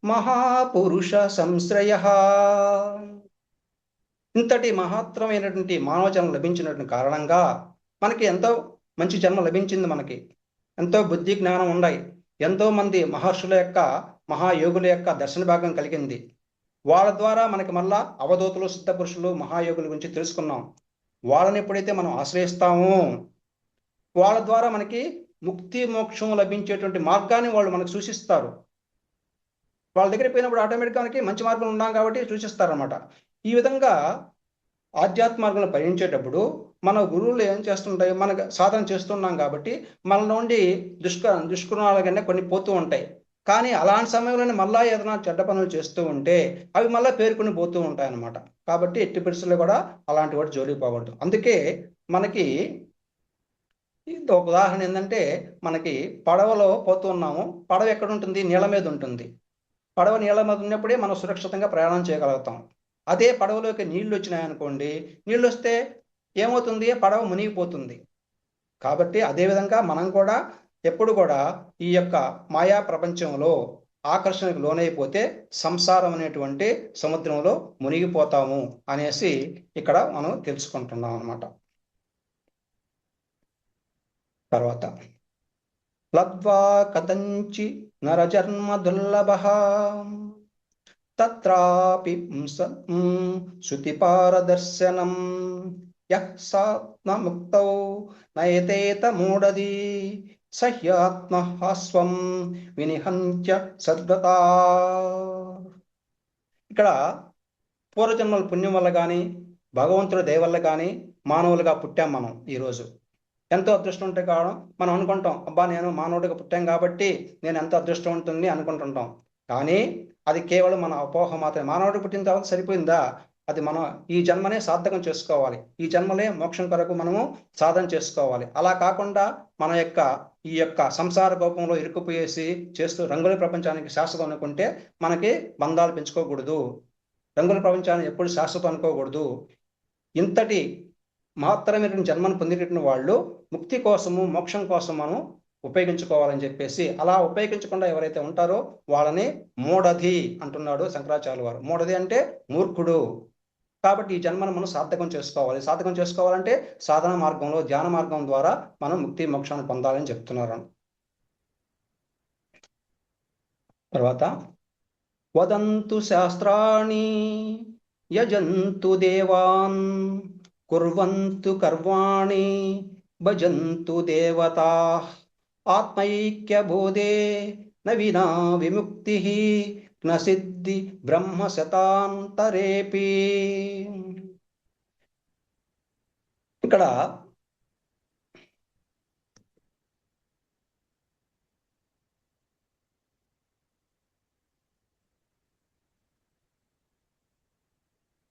మహాపురుష సంశ్రయ. ఇంతటి మహత్తరమైనటువంటి మానవ జన్మ లభించినటువంటి కారణంగా మనకి ఎంతో మంచి జన్మ లభించింది. మనకి ఎంతో బుద్ధి జ్ఞానం ఉన్నాయి. ఎంతో మంది మహర్షుల యొక్క, మహాయోగుల యొక్క దర్శన భాగం కలిగింది. వాళ్ళ ద్వారా మనకి మళ్ళా అవధూతులు, సిద్ధపురుషులు, మహాయోగుల గురించి తెలుసుకున్నాం. వాళ్ళని ఎప్పుడైతే మనం ఆశ్రయిస్తామో వాళ్ళ ద్వారా మనకి ముక్తి మోక్షం లభించేటువంటి మార్గాన్ని వాళ్ళు మనకు సూచిస్తారు. వాళ్ళ దగ్గరికి పోయినప్పుడు ఆటోమేటిక్గా మనకి మంచి మార్గం ఉన్నాం కాబట్టి సూచిస్తారనమాట. ఈ విధంగా ఆధ్యాత్మ మార్గంలో పయనించేటప్పుడు మన గురువులు ఏం చేస్తుంటాయి, మనకు సాధన చేస్తున్నాం కాబట్టి మన నుండి దుష్గుణాల కన్నా కొన్ని పోతూ ఉంటాయి. కానీ అలాంటి సమయంలోనే మళ్ళా ఏదైనా చెడ్డ పనులు చేస్తూ ఉంటే అవి మళ్ళీ పేరుకుని పోతూ ఉంటాయి అన్నమాట. కాబట్టి ఎట్టి పరిస్థితుల్లో కూడా అలాంటి వాటి జోలికి పోకూడదు. అందుకే మనకి ఒక ఉదాహరణ ఏంటంటే, మనకి పడవలో పోతూ ఉన్నాము, పడవ ఎక్కడ ఉంటుంది, నీళ్ళ మీద ఉంటుంది. పడవ నీళ్ళ మీద ఉన్నప్పుడే మనం సురక్షితంగా ప్రయాణం చేయగలుగుతాం. అదే పడవలోకి నీళ్లు వచ్చినాయనుకోండి, నీళ్ళు వస్తే ఏమవుతుంది, పడవ మునిగిపోతుంది. కాబట్టి అదేవిధంగా మనం కూడా ఎప్పుడు కూడా ఈ యొక్క మాయా ప్రపంచంలో ఆకర్షణకు లోనైపోతే సంసారం అనేటువంటి సముద్రంలో మునిగిపోతాము అనేసి ఇక్కడ మనం తెలుసుకుంటున్నాం అన్నమాట. తర్వాత లబ్ధ్వా కథంచి నరజన్మ దుర్లభః తత్రాపి శృతి పారదర్శనం యః సాత్మముక్తౌ నయతేత మూఢది సహ్యాత్మహాస్వం వినిహంత్య సద్గతా. ఇక్కడ పూర్వజన్మల పుణ్యం వల్ల కానీ భగవంతుడి దయ వల్ల కానీ మానవులుగా పుట్టాం మనం. ఈరోజు ఎంతో అదృష్టం ఉంటే కావడం మనం అనుకుంటాం, అబ్బా నేను మానవుడిగా పుట్టాం కాబట్టి నేను ఎంతో అదృష్టం ఉంటుంది అనుకుంటుంటాం. కానీ అది కేవలం మన అపోహ మాత్రమే. మానవుడికి పుట్టిన తర్వాత సరిపోయిందా? అది మనం ఈ జన్మనే సార్థకం చేసుకోవాలి. ఈ జన్మలే మోక్షం కొరకు మనము సాధన చేసుకోవాలి. అలా కాకుండా మన యొక్క ఈ యొక్క సంసార కోపంలో ఇరుక్కుపోయేసి చేస్తూ రంగుల ప్రపంచానికి శాశ్వతం అనుకుంటే మనకి బంధాలు పెంచుకోకూడదు. రంగుల ప్రపంచాన్ని ఎప్పుడు శాశ్వతం అనుకోకూడదు. ఇంతటి మహత్తరమైన జన్మను పొందినటువంటి వాళ్ళు ముక్తి కోసము మోక్షం కోసం మనం ఉపయోగించుకోవాలని చెప్పేసి, అలా ఉపయోగించకుండా ఎవరైతే ఉంటారో వాళ్ళని మూఢధి అంటున్నాడు శంకరాచార్యుల వారు. మూఢధి అంటే మూర్ఖుడు. కాబట్టి ఈ జన్మను మనం సార్థకం చేసుకోవాలి. సార్థకం చేసుకోవాలంటే సాధన మార్గంలో ధ్యాన మార్గం ద్వారా మనం ముక్తి మోక్షాన్ని పొందాలని చెప్తున్నారు. తర్వాత వదంతు శాస్త్రాణి యజంతు దేవాన్ కుర్వంతు కర్వాణి భజంతు దేవతా ఆత్మైక్య బోధే నవీనా విముక్తి న సిద్ధి బ్రహ్మ శతాంతరేపి. ఇక్కడ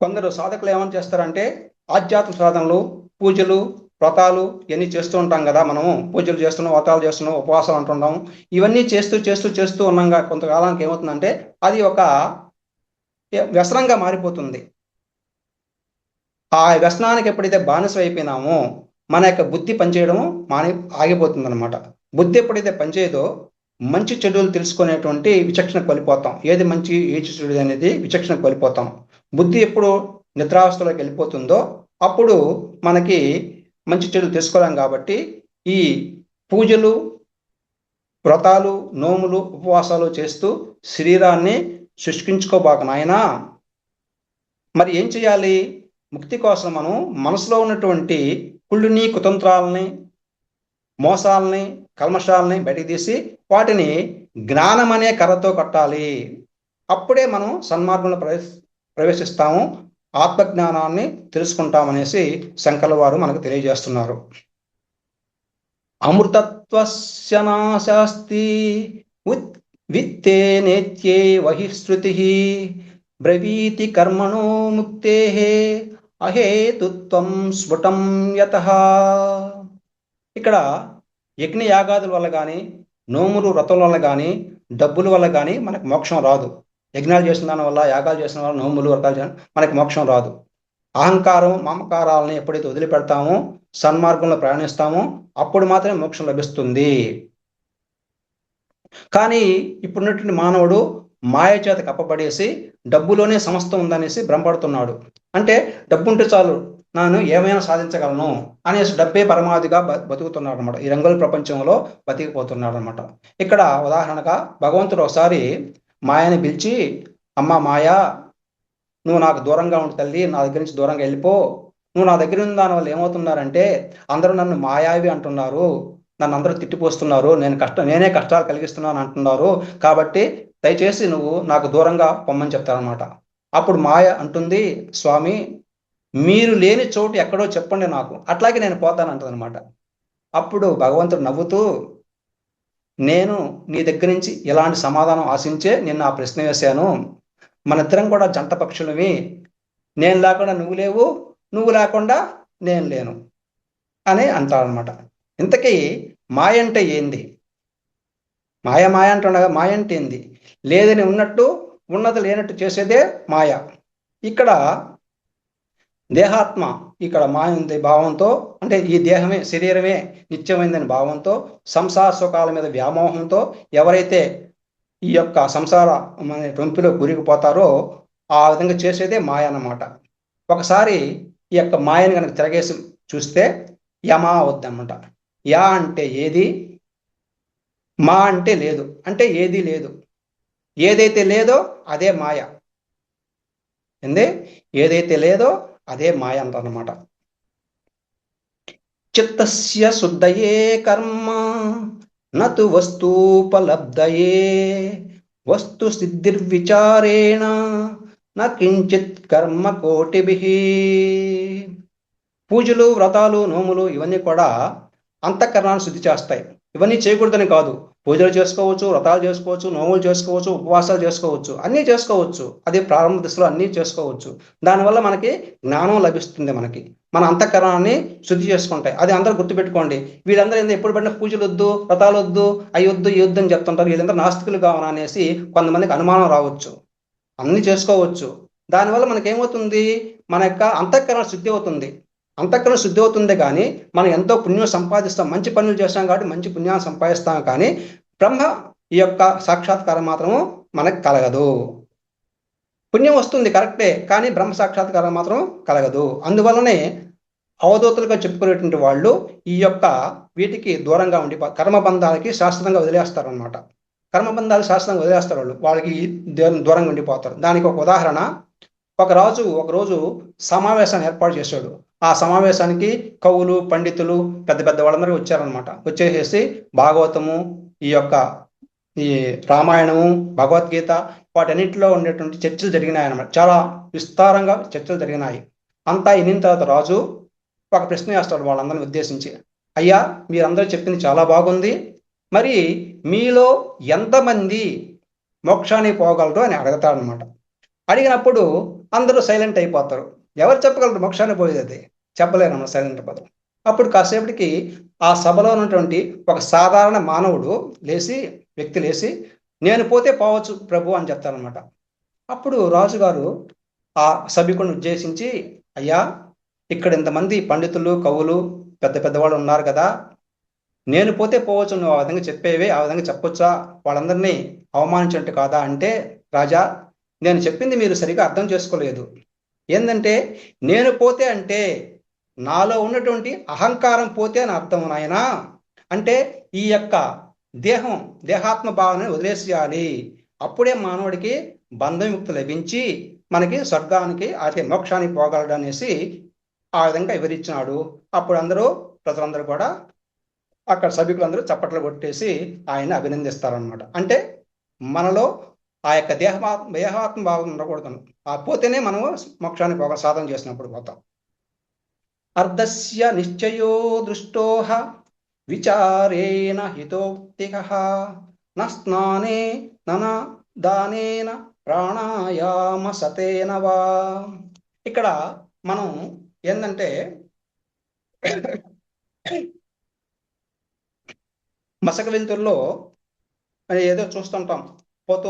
కొందరు సాధకులు ఏమని చేస్తారంటే, ఆధ్యాత్మిక సాధనలు, పూజలు, వ్రతాలు ఇవన్నీ చేస్తూ ఉంటాం కదా. మనము పూజలు చేస్తున్నాం, వ్రతాలు చేస్తున్నాం, ఉపవాసాలు అంటున్నాం. ఇవన్నీ చేస్తూ చేస్తూ చేస్తూ ఉన్నాం. కొంతకాలానికి ఏమవుతుందంటే అది ఒక వ్యసనంగా మారిపోతుంది. ఆ వ్యసనానికి ఎప్పుడైతే బానిస అయిపోయినామో మన యొక్క బుద్ధి పనిచేయడం ఆగిపోతుంది అనమాట. బుద్ధి ఎప్పుడైతే పనిచేయదో మంచి చెడులు తెలుసుకునేటువంటి విచక్షణ కోల్పోతాం. ఏది మంచి ఏది చెడు అనేది విచక్షణ కోల్పోతాం. బుద్ధి ఎప్పుడు నిద్రావస్థలోకి వెళ్ళిపోతుందో అప్పుడు మనకి మంచి చెడులు తెలుసుకోలేం. కాబట్టి ఈ పూజలు, వ్రతాలు, నోములు, ఉపవాసాలు చేస్తూ శరీరాన్ని శుష్కించుకోబాక నాయనా. మరి ఏం చేయాలి? ముక్తి కోసం మనం మనసులో ఉన్నటువంటి కుళ్ళుని, కుతంత్రాలని, మోసాలని, కల్మషాలని బయటికి తీసి వాటిని జ్ఞానం అనే కర్రతో కట్టాలి. అప్పుడే మనం సన్మార్గంలో ప్రవేశిస్తాము, ఆత్మజ్ఞానాన్ని తెలుసుకుంటామనేసి శంకర్ల వారు మనకు తెలియజేస్తున్నారు. అమృతత్వస్య నాశాస్తి విత్తే నేత్యే వహిశ్రుతి బ్రవీతి కర్మణో ముక్తే అహేతుత్వం స్ఫుటం యతః. ఇక్కడ యజ్ఞ యాగాదుల వల్ల కానీ, నోములు వ్రతుల వల్ల కానీ, డబ్బుల వల్ల కానీ మనకు మోక్షం రాదు. యజ్ఞాలు చేసిన దాని వల్ల, యాగాలు చేసిన వల్ల, నోములు వ్రతాలు చేసిన మనకి మోక్షం రాదు. అహంకారం, మమకారాలని ఎప్పుడైతే వదిలిపెడతామో, సన్మార్గంలో ప్రయాణిస్తామో అప్పుడు మాత్రమే మోక్షం లభిస్తుంది. కానీ ఇప్పుడున్నటువంటి మానవుడు మాయ చేత కప్పబడేసి డబ్బులోనే సమస్తం ఉందనేసి భ్రమపడుతున్నాడు. అంటే డబ్బు ఉంటే చాలు, నేను ఏమైనా సాధించగలను అనేసి డబ్బే పరమావధిగా బతుకుతున్నాడు అనమాట. ఈ రంగుల ప్రపంచంలో బతికిపోతున్నాడు అనమాట. ఇక్కడ ఉదాహరణగా భగవంతుడు ఒకసారి మాయని పిలిచి, అమ్మ మాయా, నువ్వు నాకు దూరంగా ఉండి తల్లి, నా దగ్గర నుంచి దూరంగా వెళ్ళిపో. నువ్వు నా దగ్గర ఉన్న దాని వల్ల ఏమవుతున్నారంటే అందరూ నన్ను మాయావి అంటున్నారు, నన్ను అందరూ తిట్టిపోస్తున్నారు, నేనే కష్టాలు కలిగిస్తున్నాను అంటున్నారు. కాబట్టి దయచేసి నువ్వు నాకు దూరంగా పొమ్మని చెప్తారనమాట. అప్పుడు మాయ అంటుంది, స్వామి మీరు లేని చోటు ఎక్కడో చెప్పండి నాకు, అట్లాగే నేను పోతానంటది అనమాట. అప్పుడు భగవంతుడు నవ్వుతూ, నేను నీ దగ్గర నుంచి ఇలాంటి సమాధానం ఆశించే నిన్ను ఆ ప్రశ్న వేశాను. మన ఇద్దరం కూడా జంట పక్షులవి. నేను లేకుండా నువ్వు లేవు, నువ్వు లేకుండా నేను లేను అని అంటారనమాట. ఇంతకీ మాయ అంటే ఏంది? మాయ మాయ అంటుండగా మాయ అంటే ఏంది? లేదని ఉన్నట్టు, ఉన్నది లేనట్టు చేసేదే మాయ. ఇక్కడ దేహాత్మ ఇక్కడ మాయ ఉంది భావంతో, అంటే ఈ దేహమే శరీరమే నిత్యమైందని భావంతో, సంసార సుఖాల మీద వ్యామోహంతో ఎవరైతే ఈ యొక్క సంసార రొంపిలో గురికిపోతారో ఆ విధంగా చేసేదే మాయ అన్నమాట. ఒకసారి ఈ యొక్క మాయను కనుక తిరగేసి చూస్తే యమా అవుద్దన్నమాట. యా అంటే ఏది, మా అంటే లేదు, అంటే ఏది లేదు. ఏదైతే లేదో అదే మాయ. ఏంది? ఏదైతే లేదో అదే మాయ అంటారన్నమాట. చిత్తస్య శుద్ధయే కర్మ నతు వస్తూపలబ్ధయే వస్తు సిద్ధిర్విచారేణ న కించిత్ కర్మ కోటిభిః. పూజలు, వ్రతాలు, నోములు ఇవన్నీ కూడా అంతఃకరణాన్ని శుద్ధి చేస్తాయి. ఇవన్నీ చేయకూడదని కాదు. పూజలు చేసుకోవచ్చు, వ్రతాలు చేసుకోవచ్చు, నోములు చేసుకోవచ్చు, ఉపవాసాలు చేసుకోవచ్చు, అన్నీ చేసుకోవచ్చు. అది ప్రారంభ దశలో అన్నీ చేసుకోవచ్చు. దానివల్ల మనకి జ్ఞానం లభిస్తుంది. మన అంతఃకరణాన్ని శుద్ధి చేసుకుంటాయి. అది అందరూ గుర్తుపెట్టుకోండి. వీళ్ళందరూ ఏందో ఎప్పుడు పడిన పూజలు వద్దు, వ్రతాలు వద్దు, అవి వద్దు, ఈ వద్దు అని చెప్తుంటారు. వీళ్ళందరూ నాస్తికులు కావనా అనేసి కొంతమందికి అనుమానం రావచ్చు. అన్నీ చేసుకోవచ్చు. దానివల్ల మనకేమవుతుంది? మన యొక్క అంతఃకరణ శుద్ధి అవుతుంది. అంతఃకరణ శుద్ధి అవుతుంది కానీ మనం ఎంతో పుణ్యం సంపాదిస్తాం, మంచి పనులు చేస్తాం కాబట్టి మంచి పుణ్యాన్ని సంపాదిస్తాం. కానీ బ్రహ్మ ఈ యొక్క సాక్షాత్కారం మాత్రము మనకు కలగదు. పుణ్యం వస్తుంది కరెక్టే, కానీ బ్రహ్మ సాక్షాత్కారం మాత్రం కలగదు. అందువల్లనే అవధూతలుగా చెప్పుకునేటువంటి వాళ్ళు ఈ యొక్క వీటికి దూరంగా ఉండి కర్మబంధాలకి శాశ్వతంగా వదిలేస్తారనమాట. కర్మబంధాలు శాశ్వతంగా వదిలేస్తారు. వాళ్ళకి దూరంగా ఉండిపోతారు. దానికి ఒక ఉదాహరణ, ఒక రాజు ఒకరోజు సమావేశాన్ని ఏర్పాటు చేశాడు. ఆ సమావేశానికి కవులు, పండితులు, పెద్ద పెద్ద వాళ్ళందరూ వచ్చారనమాట. వచ్చేసేసి భాగవతము, ఈ రామాయణము, భగవద్గీత వాటన్నింటిలో ఉండేటువంటి చర్చలు జరిగినాయి అన్నమాట. చాలా విస్తారంగా చర్చలు జరిగినాయి. అంతా అయిన తర్వాత రాజు ఒక ప్రశ్న వేస్తాడు వాళ్ళందరిని ఉద్దేశించి, అయ్యా మీరందరూ చెప్పింది చాలా బాగుంది, మరి మీలో ఎంతమంది మోక్షానికి పోగలరు అని అడుగుతాడనమాట. అడిగినప్పుడు అందరూ సైలెంట్ అయిపోతారు. ఎవరు చెప్పగలరు మోక్షాన్ని పోయేది? చెప్పలేరన్న సైలెంట్ పదం. అప్పుడు కాసేపటికి ఆ సభలో ఉన్నటువంటి ఒక సాధారణ మానవుడు వ్యక్తి లేచి నేను పోతే పోవచ్చు ప్రభు అని చెప్తారనమాట. అప్పుడు రాజుగారు ఆ సభికుడిని ఉద్దేశించి, అయ్యా ఇక్కడ ఇంతమంది పండితులు, కవులు, పెద్ద పెద్దవాళ్ళు ఉన్నారు కదా, నేను పోతే పోవచ్చు, నువ్వు ఆ విధంగా చెప్పేవే, ఆ విధంగా చెప్పొచ్చా? వాళ్ళందరినీ అవమానించినట్టు కాదా అంటే, రాజా నేను చెప్పింది మీరు సరిగా అర్థం చేసుకోలేదు. ఏంటంటే నేను పోతే అంటే నాలో ఉన్నటువంటి అహంకారం పోతే అని అర్థం నాయనా. అంటే ఈ యొక్క దేహాత్మ భావనని వదిలేసేయాలి. అప్పుడే మానవుడికి బంధవిముక్తి లభించి మనకి స్వర్గానికి అదే మోక్షానికి పోగలడు అనేసి ఆ విధంగా వివరించినాడు. అప్పుడు ప్రజలందరూ కూడా అక్కడ సభికులందరూ చప్పట్లు కొట్టేసి ఆయన అభినందిస్తారనమాట. అంటే మనలో ఆ యొక్క దేహాత్మ భావం ఉండకూడదు. ఆ పోతేనే మనము మోక్షానికి పోగ సాధన చేసినప్పుడు పోతాం. అర్ధస్య నిశ్చయో దృష్టోహ విచారేణ హితోక్తికః న స్నానే నన దానేన ప్రాణాయామ సతేన వా. ఇక్కడ మనం ఏంటంటే మసక వెలుతురులో ఏదో చూస్తుంటాం, పోతూ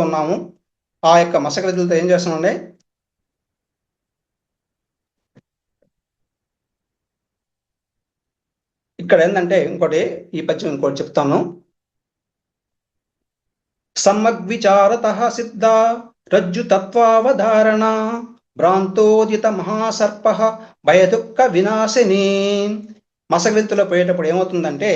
ఉన్నాము. ఆ యొక్క మసక వెలుతురుతో ఏం చేస్తున్నాండి? ఇక్కడ ఏంటంటే ఈ పద్యం ఇంకోటి చెప్తాను. సమ్మగ్విచారత సిద్ధ రజ్జు తత్వావధారణ భ్రాంతోదిత మహాసర్ప భయదుఃఖ వినాశిని. మసక వెలుతురులో పోయేటప్పుడు ఏమవుతుందంటే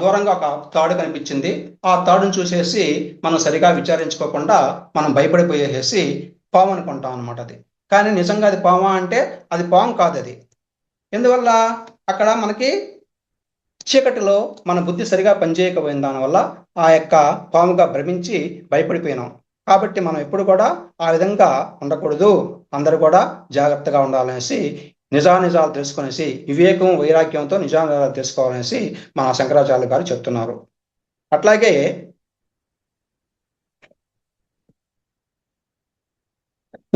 దూరంగా ఒక తాడు కనిపించింది. ఆ తాడును చూసేసి మనం సరిగా విచారించుకోకుండా మనం భయపడిపోయేసి పాము అనుకుంటాం అనమాట. అది కానీ నిజంగా అది పామా అంటే అది పాము కాదు. అది ఎందువల్ల? అక్కడ మనకి చీకటిలో మన బుద్ధి సరిగా పనిచేయకపోయిన దానివల్ల ఆ యొక్క పాముగా భ్రమించి భయపడిపోయినాం. కాబట్టి మనం ఎప్పుడు కూడా ఆ విధంగా ఉండకూడదు, అందరూ కూడా జాగ్రత్తగా ఉండాలనేసి నిజానిజాలు తెలుసుకునేసి వివేకం వైరాగ్యంతో నిజానిజాలు తెలుసుకోవాలనేసి మన శంకరాచార్య గారు చెప్తున్నారు. అట్లాగే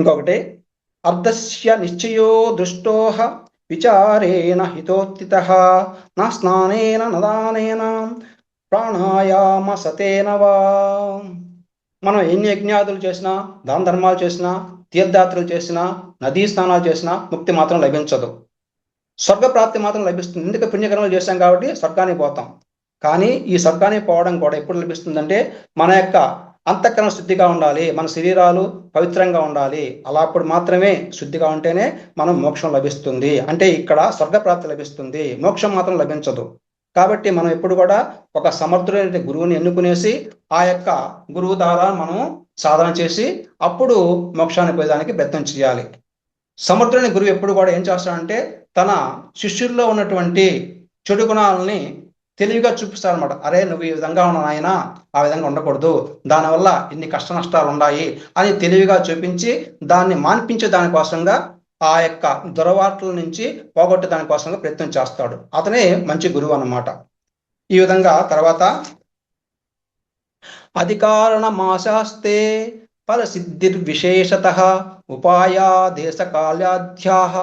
ఇంకొకటి, అర్ధస్య నిశ్చయో దృష్టోహ విచారేణ హితోత్తితః నా స్నానేన నదానేన ప్రాణాయామ సతేన వా. మనం ఎన్ని యజ్ఞాదులు చేసినా, దాన ధర్మాలు చేసినా, తీర్థయాత్రలు చేసినా, నదీ స్నానాలు చేసినా ముక్తి మాత్రం లభించదు. స్వర్గప్రాప్తి మాత్రం లభిస్తుంది. ఎందుకు పుణ్యకర్మలు చేశాం కాబట్టి స్వర్గానికి పోతాం. కానీ ఈ స్వర్గానికి పోవడం కూడా ఎప్పుడు లభిస్తుందంటే మన యొక్క అంతఃకరణ శుద్ధిగా ఉండాలి, మన శరీరాలు పవిత్రంగా ఉండాలి. అలా అప్పుడు మాత్రమే శుద్ధిగా ఉంటేనే మనం మోక్షం లభిస్తుంది. అంటే ఇక్కడ స్వర్గప్రాప్తి లభిస్తుంది, మోక్షం మాత్రం లభించదు. కాబట్టి మనం ఎప్పుడు కూడా ఒక సమర్థుడైన గురువుని ఎన్నుకునేసి ఆ యొక్క గురువు ద్వారా మనం సాధన చేసి అప్పుడు మోక్షాన్ని పోయేదానికి ప్రయత్నం చేయాలి. సమర్థుడైన గురువు ఎప్పుడు కూడా ఏం చేస్తాడంటే తన శిష్యుల్లో ఉన్నటువంటి చెడు గుణాలని తెలివిగా చూపిస్తారనమాట. అరే నువ్వు ఈ విధంగా ఉన్న నాయన, ఆ విధంగా ఉండకూడదు, దానివల్ల ఇన్ని కష్ట నష్టాలు ఉన్నాయి అని తెలివిగా చూపించి దాన్ని మాన్పించే దానికోసంగా ఆ యొక్క దురవాట్ల నుంచి పోగొట్టే దానికోసంగా ప్రయత్నం చేస్తాడు. అతనే మంచి గురువు అన్నమాట. ఈ విధంగా తర్వాత అధికారణమాశాస్తే ఫలసిద్ధిర్విశేషతః ఉపాయా దేశకాలాధ్యాః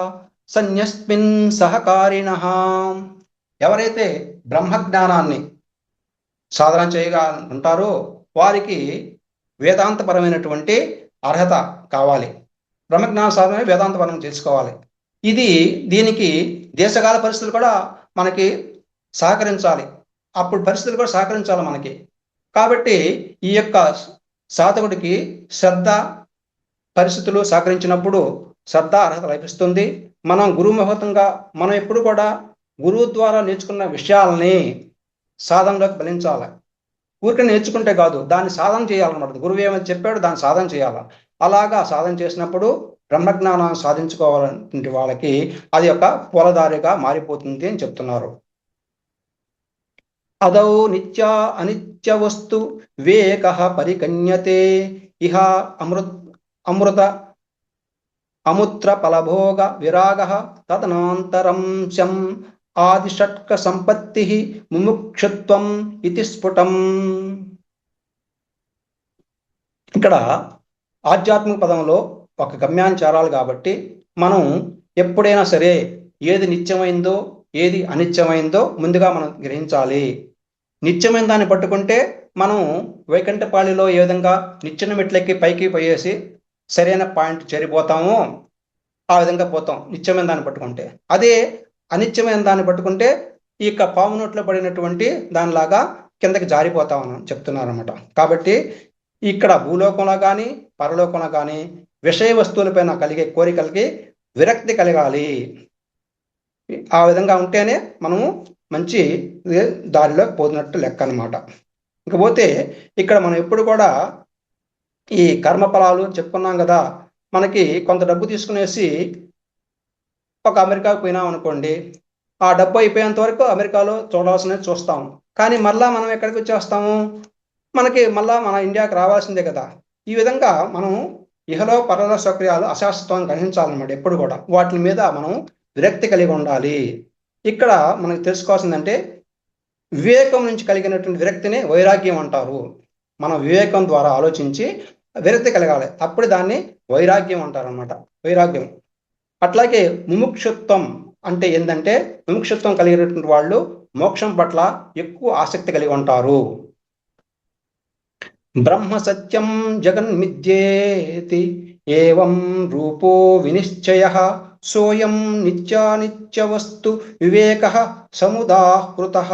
సన్యస్మిన్ సహకారిణః. ఎవరైతే బ్రహ్మజ్ఞానాన్ని సాధన చేయగా ఉంటారో వారికి వేదాంతపరమైనటువంటి అర్హత కావాలి. బ్రహ్మజ్ఞాన సాధన వేదాంతపరం చేసుకోవాలి. దీనికి దేశకాల పరిస్థితులు కూడా మనకి సహకరించాలి. అప్పుడు పరిస్థితులు కూడా సహకరించాలి మనకి. కాబట్టి ఈ యొక్క సాధకుడికి శ్రద్ధ పరిస్థితులు సహకరించినప్పుడు శ్రద్ధ అర్హత లభిస్తుంది. మనం గురుముఖతంగా మనం ఎప్పుడు కూడా గురువు ద్వారా నేర్చుకున్న విషయాలని సాధనలోకి ఫలించాలి. ఊరికే నేర్చుకుంటే కాదు, దాన్ని సాధన చేయాలన్నమాట. గురువు ఏమైనా చెప్పాడో దాన్ని సాధన చేయాలి. అలాగా సాధన చేసినప్పుడు బ్రహ్మజ్ఞానాన్ని సాధించుకోవాలంటే వాళ్ళకి అది ఒక పూలదారిగా మారిపోతుంది అని చెప్తున్నారు. అదౌ నిత్య అనిత్య వస్తు వివేక పరికన్యతే ఇహ అమృత అముత్ర ఫలభోగ విరాగ తదనంతరం శం ఆదిషట్క సంపత్తి ముముక్షత్వం ఇది స్ఫుటం. ఇక్కడ ఆధ్యాత్మిక పదంలో ఒక గమ్యాన్ని చేరాలి కాబట్టి మనం ఎప్పుడైనా సరే ఏది నిత్యమైందో ఏది అనిత్యమైందో ముందుగా మనం గ్రహించాలి. నిత్యమైన దాన్ని పట్టుకుంటే మనం వైకుంఠపాళిలో ఏ విధంగా నిచ్చెన మెట్లెక్కి పైకి పోయేసి సరైన పాయింట్ చేరిపోతామో ఆ విధంగా పోతాం నిత్యమైన దాన్ని పట్టుకుంటే. అదే అనిత్యమైన దాన్ని పట్టుకుంటే ఈ యొక్క పాము నోట్లో పడినటువంటి దానిలాగా కిందకి జారిపోతామని చెప్తున్నారు అనమాట. కాబట్టి ఇక్కడ భూలోకంలో కానీ పరలోకంలో కానీ విషయ వస్తువులపైన కలిగే కోరికలకి విరక్తి కలగాలి. ఆ విధంగా ఉంటేనే మనము మంచి దారిలో పోతున్నట్టు లెక్క అనమాట. ఇకపోతే ఇక్కడ మనం ఎప్పుడు కూడా ఈ కర్మఫలాలు చెప్పుకున్నాం కదా, మనకి కొంత డబ్బు తీసుకునేసి ఒక అమెరికాకు పోయినాం అనుకోండి, ఆ డబ్బు అయిపోయేంత వరకు అమెరికాలో చూడాల్సినవి చూస్తాము. కానీ మళ్ళా మనం ఎక్కడికి వచ్చేస్తాము, మనకి మళ్ళా మన ఇండియాకి రావాల్సిందే కదా. ఈ విధంగా మనం ఇహలో పరలో సౌకర్యాలు అశాశ్వతం గ్రహించాలన్నమాట. ఎప్పుడు కూడా వాటి మీద మనం విరక్తి కలిగి ఉండాలి. ఇక్కడ మనకు తెలుసుకోవాల్సిందంటే వివేకం నుంచి కలిగినటువంటి విరక్తిని వైరాగ్యం అంటారు. మనం వివేకం ద్వారా ఆలోచించి విరక్తి కలగాలి, అప్పుడు దాన్ని వైరాగ్యం అంటారు అనమాట. వైరాగ్యం. అట్లాగే ముముక్షుత్వం అంటే ఏంటంటే ముముక్షుత్వం కలిగినటువంటి వాళ్ళు మోక్షం పట్ల ఎక్కువ ఆసక్తి కలిగి ఉంటారు. బ్రహ్మ సత్యం జగన్మిథ్యేతి ఏవం రూపో వినిశ్చయః సోయం నిత్యానిత్య వస్తు వివేకః సముదాహృతః.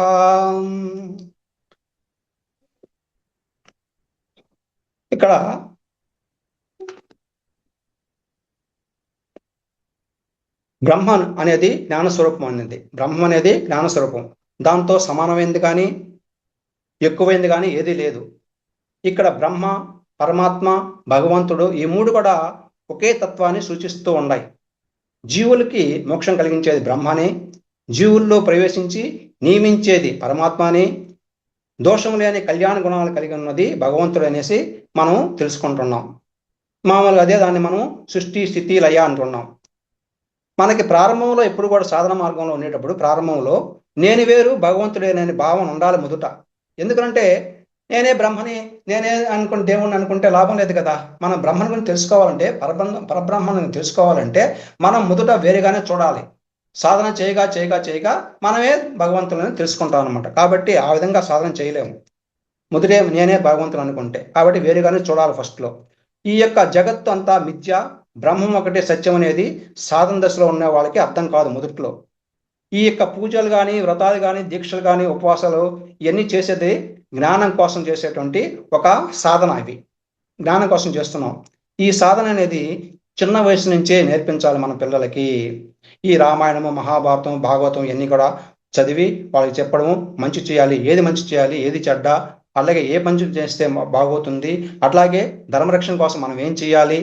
ఇక్కడ బ్రహ్మ అనేది జ్ఞానస్వరూపం అనేది. బ్రహ్మ అనేది జ్ఞానస్వరూపం. దాంతో సమానమైంది కానీ ఎక్కువైంది కానీ ఏదీ లేదు. ఇక్కడ బ్రహ్మ, పరమాత్మ, భగవంతుడు ఈ మూడు కూడా ఒకే తత్వాన్ని సూచిస్తూ ఉన్నాయి. జీవులకి మోక్షం కలిగించేది బ్రహ్మని, జీవుల్లో ప్రవేశించి నియమించేది పరమాత్మని, దోషం లేని కళ్యాణ గుణాలు కలిగి ఉన్నది భగవంతుడు అనేసి మనం తెలుసుకుంటున్నాం. మామూలుగా అదే దాన్ని మనం సృష్టి స్థితి లయ అంటున్నాం. మనకి ప్రారంభంలో ఎప్పుడు కూడా సాధన మార్గంలో ఉండేటప్పుడు ప్రారంభంలో నేను వేరు భగవంతుడేనని భావన ఉండాలి మొదట. ఎందుకంటే నేనే బ్రహ్మని, నేనే అనుకుని దేవుణ్ణి అనుకుంటే లాభం లేదు కదా. మనం బ్రహ్మని గురించి తెలుసుకోవాలంటే, పరబ్రహ్మని తెలుసుకోవాలంటే మనం మొదట వేరుగానే చూడాలి. సాధన చేయగా చేయగా చేయగా మనమే భగవంతులని తెలుసుకుంటాం అనమాట. కాబట్టి ఆ విధంగా సాధన చేయలేము మొదటే నేనే భగవంతుని అనుకుంటే. కాబట్టి వేరుగానే చూడాలి ఫస్ట్లో. ఈ యొక్క జగత్తు అంతా మిథ్య, బ్రహ్మం ఒకటే సత్యం అనేది సాధన దశలో ఉన్న వాళ్ళకి అర్థం కాదు మొదట్లో. ఈ యొక్క పూజలు కానీ, వ్రతాలు కానీ, దీక్షలు కానీ, ఉపవాసాలు ఇవన్నీ చేసేది జ్ఞానం కోసం చేసేటువంటి ఒక సాధన. ఇవి జ్ఞానం కోసం చేస్తున్నాం. ఈ సాధన అనేది చిన్న వయసు నుంచే నేర్పించాలి మన పిల్లలకి. ఈ రామాయణము, మహాభారతం, భాగవతం ఇవన్నీ కూడా చదివి వాళ్ళకి చెప్పడము, మంచి చేయాలి, ఏది మంచి చేయాలి, ఏది చెడ్డ, అలాగే ఏ పని చేస్తే బాగోతుంది, అట్లాగే ధర్మరక్షణ కోసం మనం ఏం చేయాలి,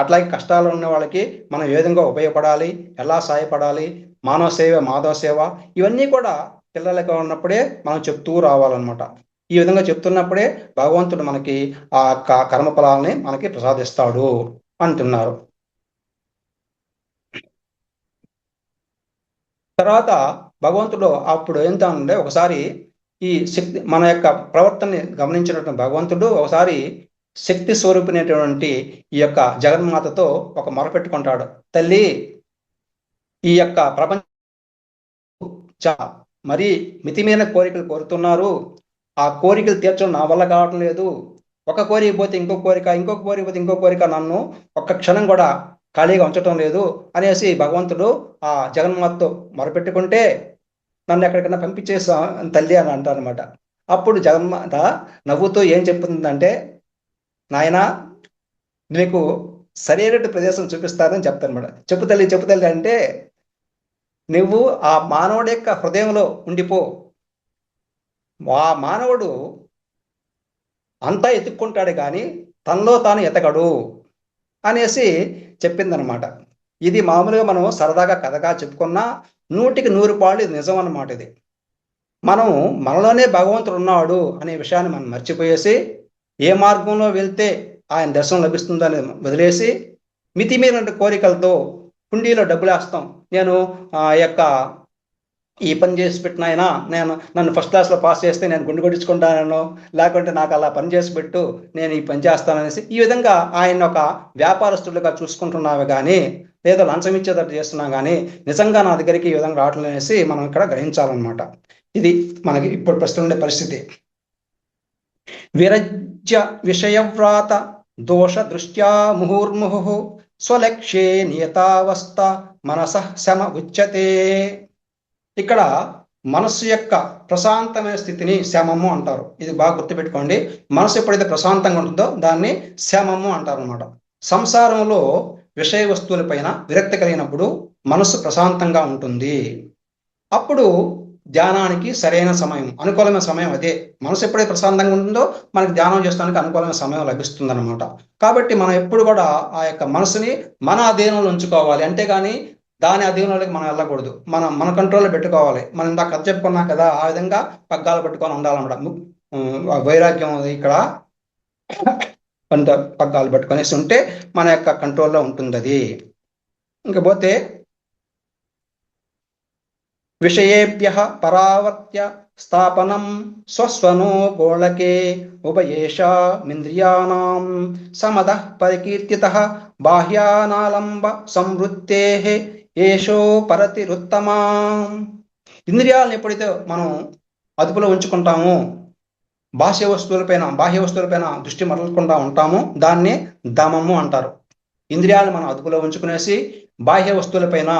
అట్లాగే కష్టాలు ఉన్న వాళ్ళకి మనం ఏ విధంగా ఉపయోగపడాలి, ఎలా సహాయపడాలి, మానవ సేవ, మాధవ సేవ, ఇవన్నీ కూడా పిల్లలకి ఉన్నప్పుడే మనం చెప్తూ రావాలన్నమాట. ఈ విధంగా చెప్తున్నప్పుడే భగవంతుడు మనకి ఆ కర్మఫలాలని మనకి ప్రసాదిస్తాడు అంటున్నారు. తర్వాత భగవంతుడు అప్పుడు ఏంటంటే ఒకసారి ఈ శక్తి మన యొక్క ప్రవర్తనని గమనించినటువంటి భగవంతుడు ఒకసారి శక్తి స్వరూపినటువంటి ఈ యొక్క జగన్మాతతో ఒక మొరపెట్టుకుంటాడు. తల్లి, ఈ యొక్క ప్రపంచ మరీ మితిమీన కోరికలు కోరుతున్నారు. ఆ కోరికలు తీర్చడం నా వల్ల కావటం లేదు. ఒక కోరిక పోతే ఇంకో కోరిక, ఇంకొక కోరిక పోతే ఇంకో కోరిక, నన్ను ఒక్క క్షణం కూడా ఖాళీగా ఉంచటం లేదు అనేసి భగవంతుడు ఆ జగన్మాతతో మొరపెట్టుకుంటే, నన్ను ఎక్కడికైనా పంపించేసా తల్లి అని అంటారనమాట. అప్పుడు జగన్మాత నవ్వుతూ ఏం చెప్తుందంటే, నాయన నీకు సరైన ప్రదేశం చూపిస్తానని చెప్తానమాట. చెప్పు తల్లి, చెప్పు తల్లి అంటే, నువ్వు ఆ మానవుడి యొక్క హృదయంలో ఉండిపో. ఆ మానవుడు అంతా ఎత్తుక్కుంటాడు కానీ తనలో తాను ఎతకడు అనేసి చెప్పిందనమాట. ఇది మామూలుగా మనం సరదాగా కథగా చెప్పుకున్నా 100కి 100 పాళ్ళు ఇది నిజం అన్నమాట. ఇది మనం మనలోనే భగవంతుడు ఉన్నాడు అనే విషయాన్ని మనం మర్చిపోయేసి, ఏ మార్గంలో వెళ్తే ఆయన దర్శనం లభిస్తుందని వదిలేసి, మితిమీరిన కోరికలతో కుండీలో డబ్బులు వేస్తాం. నేను యొక్క ఈ పని చేసి పెట్టినాయన, నన్ను ఫస్ట్ క్లాస్లో పాస్ చేస్తే నేను గుండు కొట్టించుకుంటాను, లేకుంటే నాకు అలా పని చేసి పెట్టు, నేను ఈ పని చేస్తాననేసి ఈ విధంగా ఆయన ఒక వ్యాపారస్తులుగా చూసుకుంటున్నావు కానీ, లేదా లంచం ఇచ్చేటట్టు చేస్తున్నా కానీ నిజంగా నా దగ్గరికి ఈ విధంగా రావట్లేదు అనేసి మనం ఇక్కడ గ్రహించాలన్నమాట. ఇది మనకి ఇప్పుడు ప్రస్తుతం ఉండే పరిస్థితి. విరజ్య విషయవ్రాత దోష దృష్ట్యా ముహుర్ముహు స్వలక్ష్యే నియతావస్థ మనస శమ ఉచ్యతే. ఇక్కడ మనస్సు యొక్క ప్రశాంతమైన స్థితిని శమము అంటారు. ఇది బాగా గుర్తుపెట్టుకోండి. మనసు ఎప్పుడైతే ప్రశాంతంగా ఉంటుందో దాన్ని శమము అంటారు అనమాట. సంసారంలో విషయ వస్తువులపైన విరక్తి కలిగినప్పుడు మనసు ప్రశాంతంగా ఉంటుంది. అప్పుడు ధ్యానానికి సరైన సమయం, అనుకూలమైన సమయం అదే. మనసు ఎప్పుడైతే ప్రశాంతంగా ఉంటుందో మనకి ధ్యానం చేస్తానికి అనుకూలమైన సమయం లభిస్తుంది అనమాట. కాబట్టి మనం ఎప్పుడు కూడా ఆ యొక్క మనసుని మన అధీనంలో ఉంచుకోవాలి. అంతేగాని దాని అధీనంలోకి మనం వెళ్ళకూడదు. మన కంట్రోల్లో పెట్టుకోవాలి. మనం ఇందాక కథ చెప్పుకున్నాం కదా, ఆ విధంగా పగ్గాలు పట్టుకొని ఉండాలన్నమాట. వైరాగ్యం ఇక్కడ కొంత పగ్గాలు పట్టుకొనేసి ఉంటే మన యొక్క కంట్రోల్లో ఉంటుంది అది. ఇంకపోతే విషయేభ్య పరావర్త్య స్థాపనం స్వస్వనో గోళకే ఉభయేషామింద్రియాణం సమద పరికీర్తితః బాహ్యానాలంబ సంవృత్తే ఏషో పరతిరుత్తమా. ఇంద్రియాలను ఎప్పుడైతే మనం అదుపులో ఉంచుకుంటామో, బాహ్య వస్తువులపైన దృష్టి మరలకుండా ఉంటామో దాన్ని దమము అంటారు. ఇంద్రియాలను మనం అదుపులో ఉంచుకునేసి బాహ్య వస్తువులపైన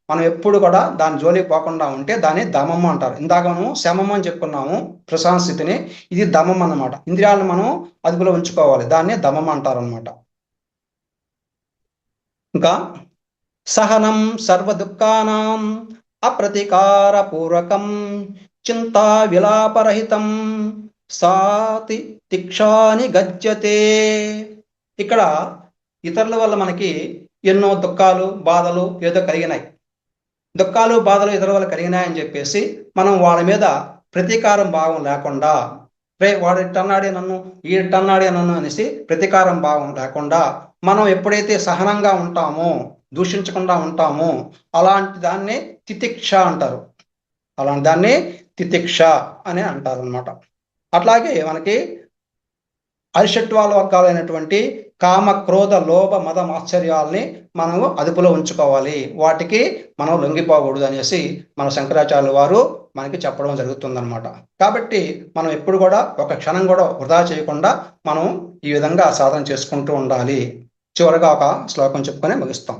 మనం ఎప్పుడు కూడా దాని జోలికి పోకుండా ఉంటే దాన్ని దమము అంటారు. ఇందాక మనం శమము అని చెప్పుకున్నాము ప్రశాంత స్థితిని, ఇది దమం అన్నమాట. ఇంద్రియాలను మనం అదుపులో ఉంచుకోవాలి, దాన్ని దమం అంటారు అనమాట. ఇంకా సహనం సర్వ దుఃఖానాం అప్రతీకార పూర్వకం చింతా విలాపరహితం సాతి తిక్షాని గజ్జతే. ఇక్కడ ఇతరుల వల్ల మనకి ఎన్నో దుఃఖాలు, బాధలు ఏదో కలిగినాయి. దుఃఖాలు, బాధలు ఇతరుల వల్ల కలిగినాయని చెప్పేసి మనం వాళ్ళ మీద ప్రతీకారం భావం లేకుండా రే వాడు ఇట్టన్నాడే నన్ను, ఈడన్నాడే నన్ను అనేసి ప్రతీకారం భావం లేకుండా మనం ఎప్పుడైతే సహనంగా ఉంటామో, దూషించకుండా ఉంటామో, అలాంటి దాన్ని తితిక్ష అంటారు. అలాంటి దాన్ని తితిక్ష అని అంటారు అనమాట. అట్లాగే మనకి అరిషట్వాల వర్గాలైనటువంటి కామ, క్రోధ, లోభ, మద, ఆశ్చర్యాల్ని మనము అదుపులో ఉంచుకోవాలి, వాటికి మనం లొంగిపోకూడదు అనేసి మన శంకరాచార్యుల వారు మనకి చెప్పడం జరుగుతుందన్నమాట. కాబట్టి మనం ఎప్పుడు కూడా ఒక క్షణం కూడా వృధా చేయకుండా మనం ఈ విధంగా సాధన చేసుకుంటూ ఉండాలి. చివరగా ఒక శ్లోకం చెప్పుకొని ముగిస్తాం.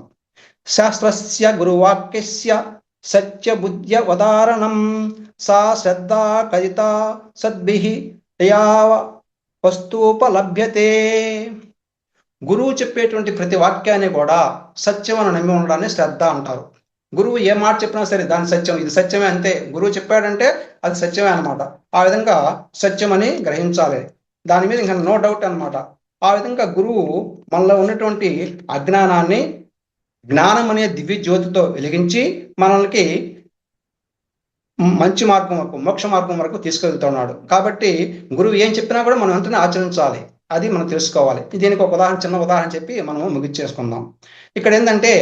శాస్త్రస్య గురువాక్యస్య సత్యబుద్ధ్య ఉదాహరణం సా శ్రద్ధా కజిత సద్భిః యావ వస్తూపలభ్యతే. గురువు చెప్పేటువంటి ప్రతి వాక్యాన్ని కూడా సత్యం అని నమ్మి ఉండడాన్ని శ్రద్ధ అంటారు. గురువు ఏ మాట చెప్పినా సరే దాని సత్యం, ఇది సత్యమే అంతే, గురువు చెప్పాడంటే అది సత్యమే అనమాట. ఆ విధంగా సత్యం అని గ్రహించాలి, దాని మీద ఇంకా నో డౌట్ అనమాట. ఆ విధంగా గురువు మనలో ఉన్నటువంటి అజ్ఞానాన్ని జ్ఞానం అనే దివ్య జ్యోతితో వెలిగించి మనల్ని మంచి మార్గం వరకు, మోక్ష మార్గం వరకు తీసుకెళ్తున్నాడు. కాబట్టి గురువు ఏం చెప్పినా కూడా మనం వెంటనే ఆచరించాలి, అది మనం తెలుసుకోవాలి. దీనికి ఒక ఉదాహరణ, చిన్న ఉదాహరణ చెప్పి మనం ముగిచ్చేసుకుందాం. ఇక్కడ ఏంటంటే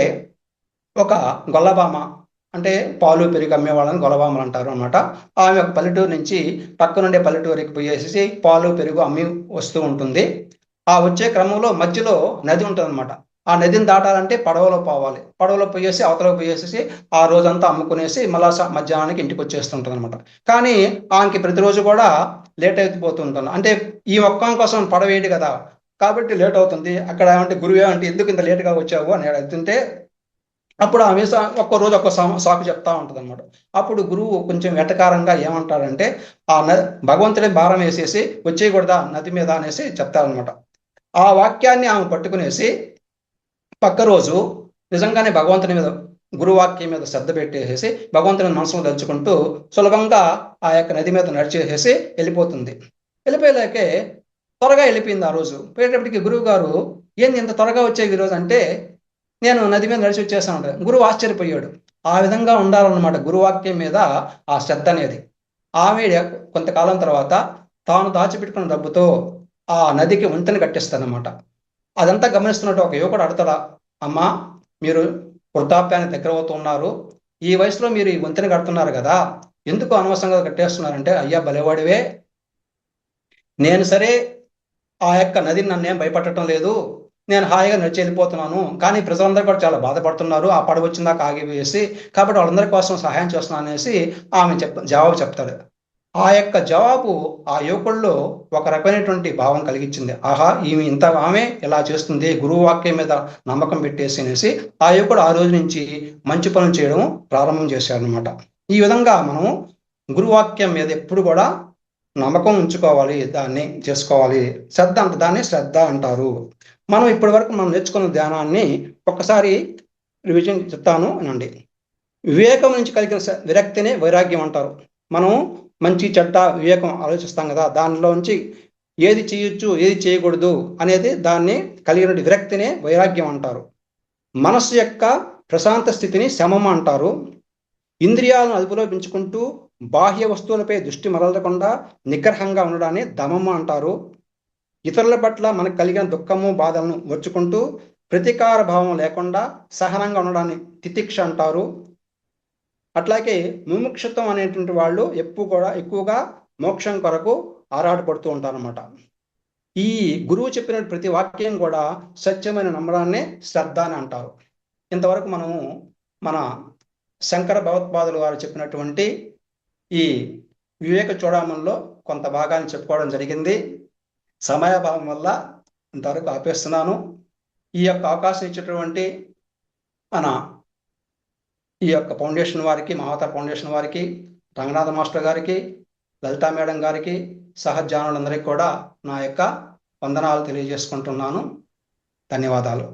ఒక గొల్లబామ, అంటే పాలు పెరుగు అమ్మే వాళ్ళని గొల్లబామలు అంటారు అనమాట. ఆమె ఒక పల్లెటూరు నుంచి పక్కనుండే పల్లెటూరికి పోయేసి పాలు పెరుగు అమ్మి వస్తూ ఉంటుంది. ఆ వచ్చే క్రమంలో మధ్యలో నది ఉంటుంది అనమాట. ఆ నదిని దాటాలంటే పడవలో పోవాలి. పడవలో పోయేసి అవతల పోయేసి ఆ రోజంతా అమ్ముకునేసి మళ్ళా మధ్యాహ్నానికి ఇంటికి వచ్చేస్తుంటుంది అనమాట. కానీ ఆమెకి ప్రతిరోజు కూడా లేట్ అయిపోతుంటుంది. అంటే ఈ ఒక్కం కోసం పడవేయడు కదా, కాబట్టి లేట్ అవుతుంది. అక్కడ ఏమంటే గురువు ఏమంటే ఎందుకు ఇంత లేట్గా వచ్చావు అని అడుగుతుంటే అప్పుడు ఆమె ఒక్క రోజు ఒక్క సాకు చెప్తా ఉంటుంది అనమాట. అప్పుడు గురువు కొంచెం వెటకారంగా ఏమంటాడంటే ఆ భగవంతుడే భారం వేసేసి వచ్చేయకూడదా నది మీద అనేసి చెప్తారనమాట. ఆ వాక్యాన్ని ఆమె పట్టుకునేసి పక్క రోజు నిజంగానే భగవంతుని మీద, గురువాక్యం మీద శ్రద్ధ పెట్టేసేసి భగవంతుని మనసులో తలుచుకుంటూ సులభంగా ఆ యొక్క నది మీద నడిచేసేసి వెళ్ళిపోతుంది. వెళ్ళిపోయేలాకే త్వరగా వెళ్ళిపోయింది. ఆ రోజు పోయేటప్పటికి గురువు గారు ఏంది ఇంత త్వరగా వచ్చేది ఈరోజు అంటే, నేను నది మీద నడిచి వచ్చేసాను అంటే గురువు ఆశ్చర్యపోయాడు. ఆ విధంగా ఉండాలన్నమాట గురువాక్యం మీద ఆ శ్రద్ధ అనేది. ఆమె కొంతకాలం తర్వాత తాను దాచిపెట్టుకున్న డబ్బుతో ఆ నదికి వంతెన కట్టిస్తానమాట. అదంతా గమనిస్తున్నట్టు ఒక యువకుడు అడతాడా, అమ్మా మీరు వృద్ధాప్యానికి దగ్గర అవుతున్నారు, ఈ వయసులో మీరు ఈ వంతెన కడుతున్నారు కదా, ఎందుకు అనవసరంగా కట్టేస్తున్నారంటే, అయ్యా బలేవాడివే, నేను సరే ఆ యొక్క నదిని నన్నేం భయపడటం లేదు, నేను హాయిగా నడిచి వెళ్ళిపోతున్నాను, కానీ ప్రజలందరూ కూడా చాలా బాధపడుతున్నారు ఆ పడవ వచ్చిందాక ఆగివేసి, కాబట్టి వాళ్ళందరి కోసం సహాయం చేస్తున్నాను అనేసి ఆమె జవాబు చెప్తాడు. ఆ యొక్క జవాబు ఆ యువకుల్లో ఒక రకమైనటువంటి భావం కలిగించింది. ఆహా ఈమె ఇంత ఆమె ఇలా చేస్తుంది, గురువు వాక్యం మీద నమ్మకం పెట్టేసి అనేసి ఆ యువకుడు ఆ రోజు నుంచి మంచి పనులు చేయడం ప్రారంభం చేశాడనమాట. ఈ విధంగా మనం గురువాక్యం మీద ఎప్పుడు కూడా నమ్మకం ఉంచుకోవాలి, దాన్ని చేసుకోవాలి. శ్రద్ధ అంట, దాన్ని శ్రద్ధ అంటారు. మనం ఇప్పటి వరకు మనం నేర్చుకున్న ధ్యానాన్ని ఒక్కసారి రివిజన్ చెప్తాను అనండి. వివేకం నుంచి కలిగిన విరక్తినే వైరాగ్యం అంటారు. మనం మంచి చెడ్డ వివేకం ఆలోచిస్తాం కదా, దానిలోంచి ఏది చేయొచ్చు ఏది చేయకూడదు అనేది దాన్ని కలిగిన విరక్తినే వైరాగ్యం అంటారు. మనస్సు యొక్క ప్రశాంత స్థితిని శమం అంటారు. ఇంద్రియాలను అదుపులో పెంచుకుంటూ బాహ్య వస్తువులపై దృష్టి మరలకుండా నిగ్రహంగా ఉండడాన్ని దమము అంటారు. ఇతరుల పట్ల మనకు కలిగిన దుఃఖము బాధలను ఓర్చుకుంటూ ప్రతీకార భావం లేకుండా సహనంగా ఉండడాన్ని తితిక్ష అంటారు. అట్లాగే ముముక్షత్వం అనేటువంటి వాళ్ళు ఎక్కువగా మోక్షం కొరకు ఆరాటపడుతూ ఉంటారన్నమాట. ఈ గురువు చెప్పిన ప్రతి వాక్యం కూడా సత్యమైన నమ్మడాన్ని శ్రద్ధ అని అంటారు. ఇంతవరకు మనము మన శంకర భగవత్పాదులు వారు చెప్పినటువంటి ఈ వివేక చూడమణిలో కొంత భాగాన్ని చెప్పుకోవడం జరిగింది. సమయాభావం వల్ల ఇంతవరకు ఆపేస్తున్నాను. ఈ యొక్క అవకాశం ఇచ్చేటువంటి మన ఈ యొక్క ఫౌండేషన్ వారికి, మహావతార్ ఫౌండేషన్ వారికి, రంగనాథ మాస్టర్ గారికి, లలితా మేడం గారికి, సహజానులందరికీ కూడా నా యొక్క వందనాలు తెలియజేసుకుంటున్నాను. ధన్యవాదాలు.